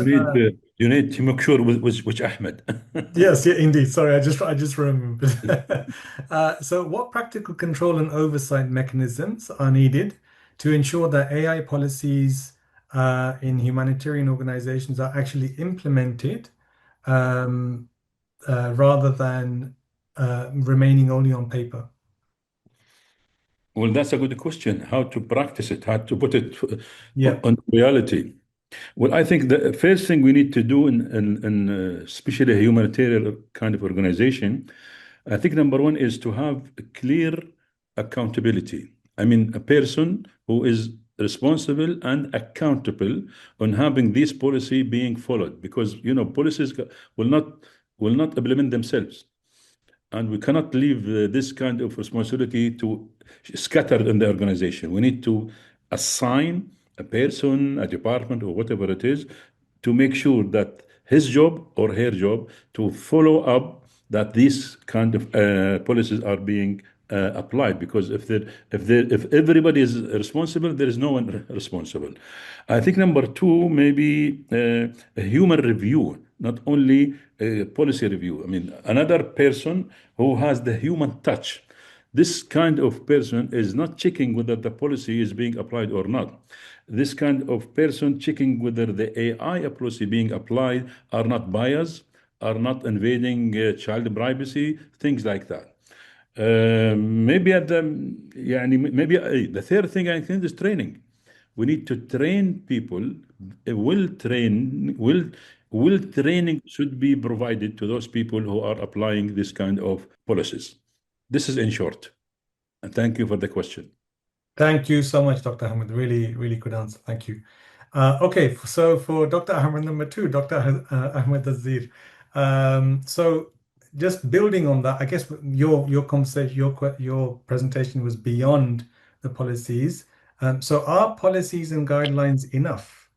you need to make sure which Ahmed. Yes, yeah, indeed. Sorry, I just remembered. So, what practical control and oversight mechanisms are needed to ensure that AI policies in humanitarian organizations are actually implemented rather than remaining only on paper? Well, that's a good question. How to practice it, how to put it Yeah. on reality. Well, I think the first thing we need to do in especially a humanitarian kind of organization, I think number one is to have a clear accountability. I mean, a person who is responsible and accountable on having this policy being followed, because policies will not implement themselves. And we cannot leave this kind of responsibility to scatter in the organization. We need to assign a person, a department, or whatever it is, to make sure that his job or her job to follow up that these kind of policies are being applied. Because if everybody is responsible, there is no one responsible. I think number two, maybe a human review, not only a policy review. I mean, another person who has the human touch. This kind of person is not checking whether the policy is being applied or not. This kind of person checking whether the AI policy being applied are not biased, are not invading child privacy, things like that. Maybe the third thing I think is training. We need to train people. Will training should be provided to those people who are applying this kind of policies. This is in short. And thank you for the question. Thank you so much, Dr. Ahmed. Really, really good answer. Thank you. Okay, so for Dr. Ahmed number two, Dr. Ahmed Azir. So just building on that, I guess your conversation, your presentation was beyond the policies. So are policies and guidelines enough,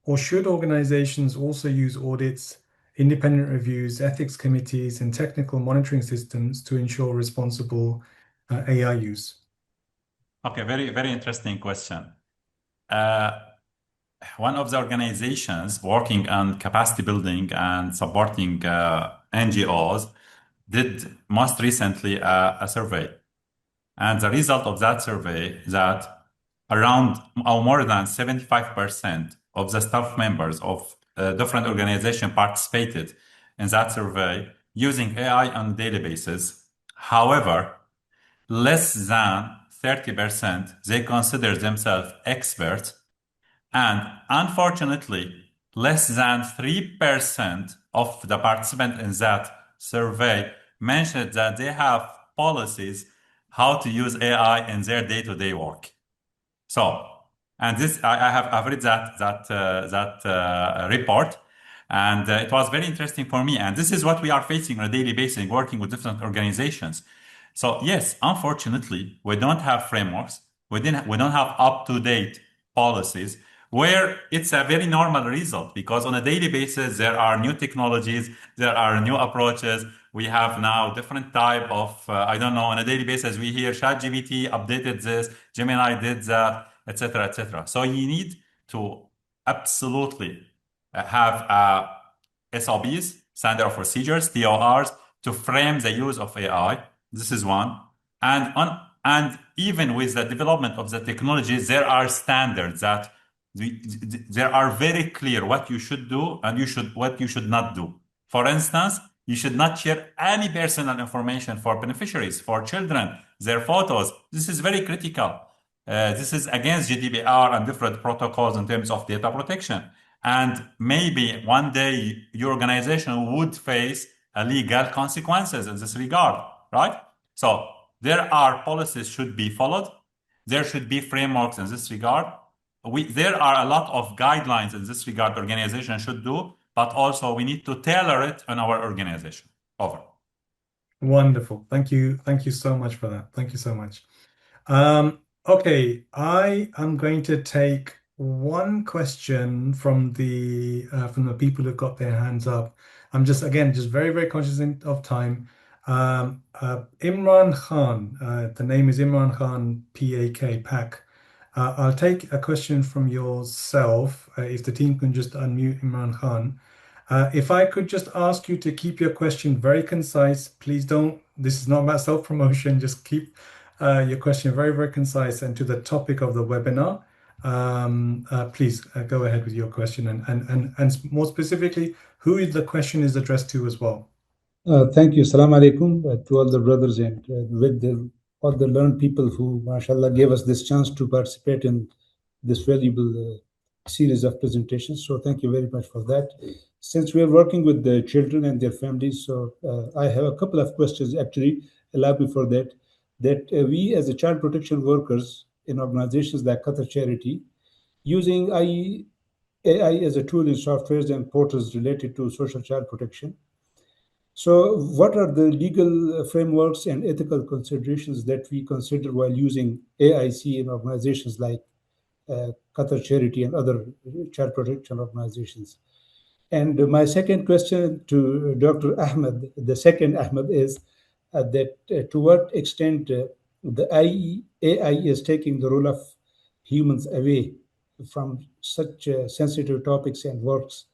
or should organizations also use audits, independent reviews, ethics committees, and technical monitoring systems to ensure responsible AI use? Okay, very, very interesting question. One of the organizations working on capacity building and supporting NGOs did most recently a survey. And the result of that survey is that around or more than 75% of the staff members of different organizations participated in that survey using AI on a daily basis. However, less than 30% they consider themselves experts, and unfortunately, less than 3% of the participants in that survey mentioned that they have policies how to use AI in their day-to-day work. So, and this I've read that report, and it was very interesting for me. And this is what we are facing on a daily basis, working with different organizations. So yes, unfortunately, we don't have frameworks. We don't have up-to-date policies where it's a very normal result, because on a daily basis, there are new technologies, there are new approaches. We have now different type of, I don't know, on a daily basis, we hear ChatGPT updated this, Gemini did that, etc., etc. So you need to absolutely have SOPs, standard of procedures, TORs, to frame the use of AI. This is one. And even with the development of the technologies, there are standards that there are very clear what you should do and what you should not do. For instance, you should not share any personal information for beneficiaries, for children, their photos. This is very critical. This is against GDPR and different protocols in terms of data protection. And maybe one day your organization would face legal consequences in this regard, right? So there are policies should be followed. There should be frameworks in this regard. There are a lot of guidelines in this regard organizations should do, but also we need to tailor it in our organization. Over. Wonderful. Thank you. Thank you so much for that. Thank you so much. Okay, I am going to take one question from the people who've got their hands up. I'm just very, very conscious of time. Imran Khan, the name is Imran Khan, PAK. I'll take a question from yourself, if the team can just unmute Imran Khan. If I could just ask you to keep your question very concise, please don't, this is not about self-promotion, just keep your question very, very concise and to the topic of the webinar. Please go ahead with your question and more specifically, who the question is addressed to as well. Thank you. Assalamu alaikum to all the brothers and all the learned people who, mashallah, gave us this chance to participate in this valuable series of presentations. So thank you very much for that. Since we are working with the children and their families, so I have a couple of questions actually. Allow me for that. We as a child protection workers in organizations like Qatar Charity, using AI as a tool in softwares and portals related to social child protection. So what are the legal frameworks and ethical considerations that we consider while using AIC in organizations like Qatar Charity and other child protection organizations? And my second question to Dr. Ahmed, the second Ahmed, is that to what extent the AI is taking the role of humans away from such sensitive topics and works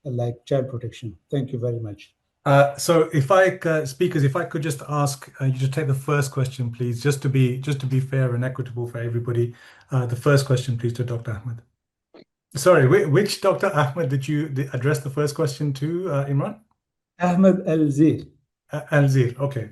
like child protection. Thank you very much. So if speakers, if I could just ask you to take the first question, please, just to be fair and equitable for everybody. The first question, please, to Dr. Ahmed. Sorry, which Dr. Ahmed did you address the first question to, Imran? Ahmed Al-Zir. Al-Zir, okay.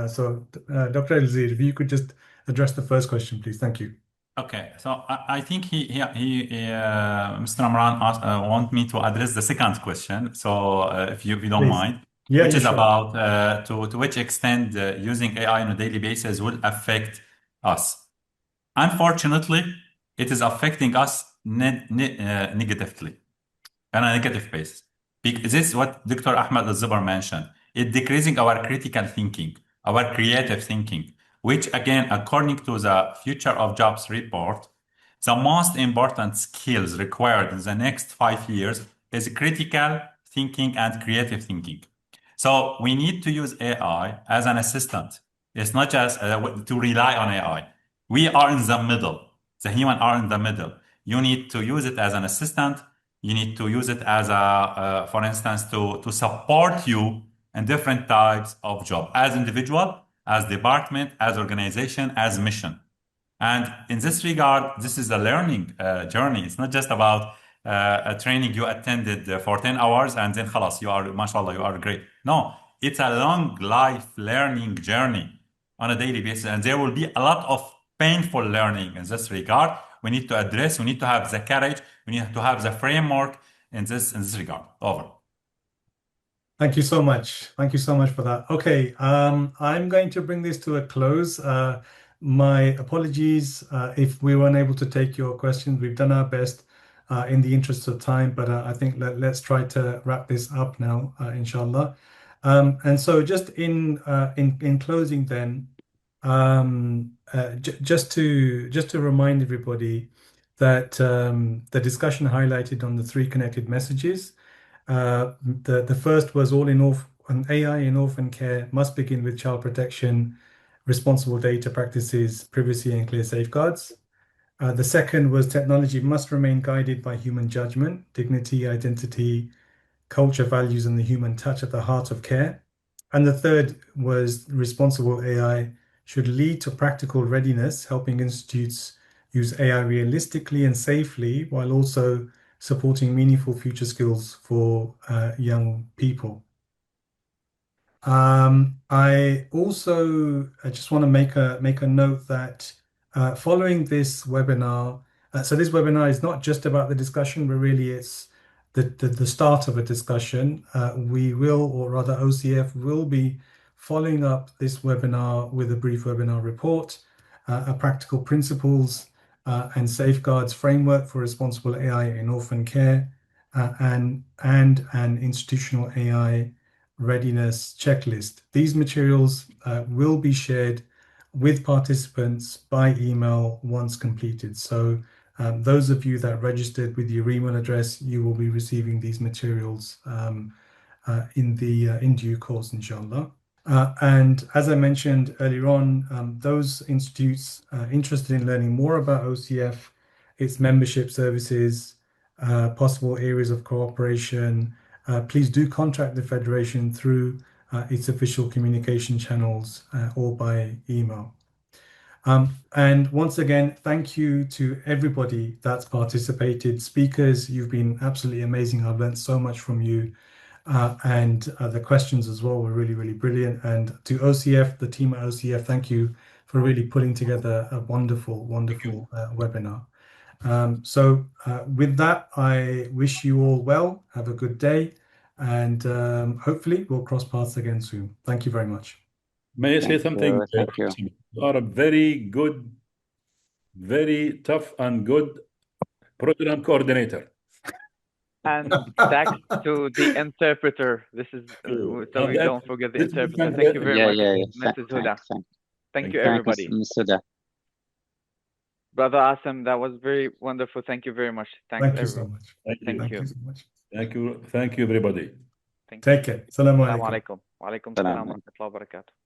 So Dr. Al-Zir, if you could just address the first question, please. Thank you. Okay, so I think Mr. Imran want me to address the second question. So if you don't mind, which is about to which extent using AI on a daily basis will affect us. Unfortunately, it is affecting us negatively on a negative basis. This is what Dr. Ahmed Al-Zubar mentioned. It's decreasing our critical thinking, our creative thinking, which again, according to the Future of Jobs report, the most important skills required in the next 5 years is critical thinking and creative thinking. So we need to use AI as an assistant. It's not just to rely on AI. We are in the middle. The human are in the middle. You need to use it as an assistant. You need to use it as a, for instance, to support you in different types of job, as individual, as department, as organization, as mission. And in this regard, this is a learning journey. It's not just about a training you attended for 10 hours and then khalas, you are, mashallah, you are great. No, it's a long life learning journey on a daily basis. And there will be a lot of painful learning in this regard. We need to address, we need to have the courage, we need to have the framework in this regard. Over. Thank you so much. Thank you so much for that. Okay, I'm going to bring this to a close. My apologies if we weren't able to take your questions. We've done our best in the interest of time, but I think let's try to wrap this up now, inshallah. And so just in closing then, just to remind everybody that the discussion highlighted on the 3 connected messages. The first was on AI in orphan care must begin with child protection, responsible data practices, privacy and clear safeguards. The second was technology must remain guided by human judgment, dignity, identity, culture, values, and the human touch at the heart of care. And the third was responsible AI should lead to practical readiness, helping institutes use AI realistically and safely while also supporting meaningful future skills for young people. I also just want to make a note that following this webinar, so this webinar is not just about the discussion, but really it's the start of a discussion. We will, or rather OCF will be following up this webinar with a brief webinar report, a practical principles and safeguards framework for responsible AI in orphan care, and an institutional AI readiness checklist. These materials will be shared with participants by email once completed. So those of you that registered with your email address, you will be receiving these materials in due course, inshallah. And as I mentioned earlier on, those institutes interested in learning more about OCF, its membership services, possible areas of cooperation, please do contact the Federation through its official communication channels or by email. And once again, thank you to everybody that's participated. Speakers, you've been absolutely amazing. I've learned so much from you. And the questions as well were really, really brilliant. And to OCF, the team at OCF, thank you for really putting together a wonderful, wonderful webinar. So with that, I wish you all well. Have a good day. And hopefully we'll cross paths again soon. Thank you very much. May I say something? Thank you. You are a very good, very tough and good program coordinator. And thanks to the interpreter. This is so we don't forget the interpreter. Thank you very much, Mrs. Huda. Thank you, everybody. Ms. Huda. Brother Asim, that was very wonderful. Thank you very much. Thanks, Thank you so everyone. much. Thank you. so much. Thank you, everybody. Thank you. Take care. Assalamu Assalamu alaikum. alaikum. Wa alaikum salam wa rahmatullahi wa barakatuh.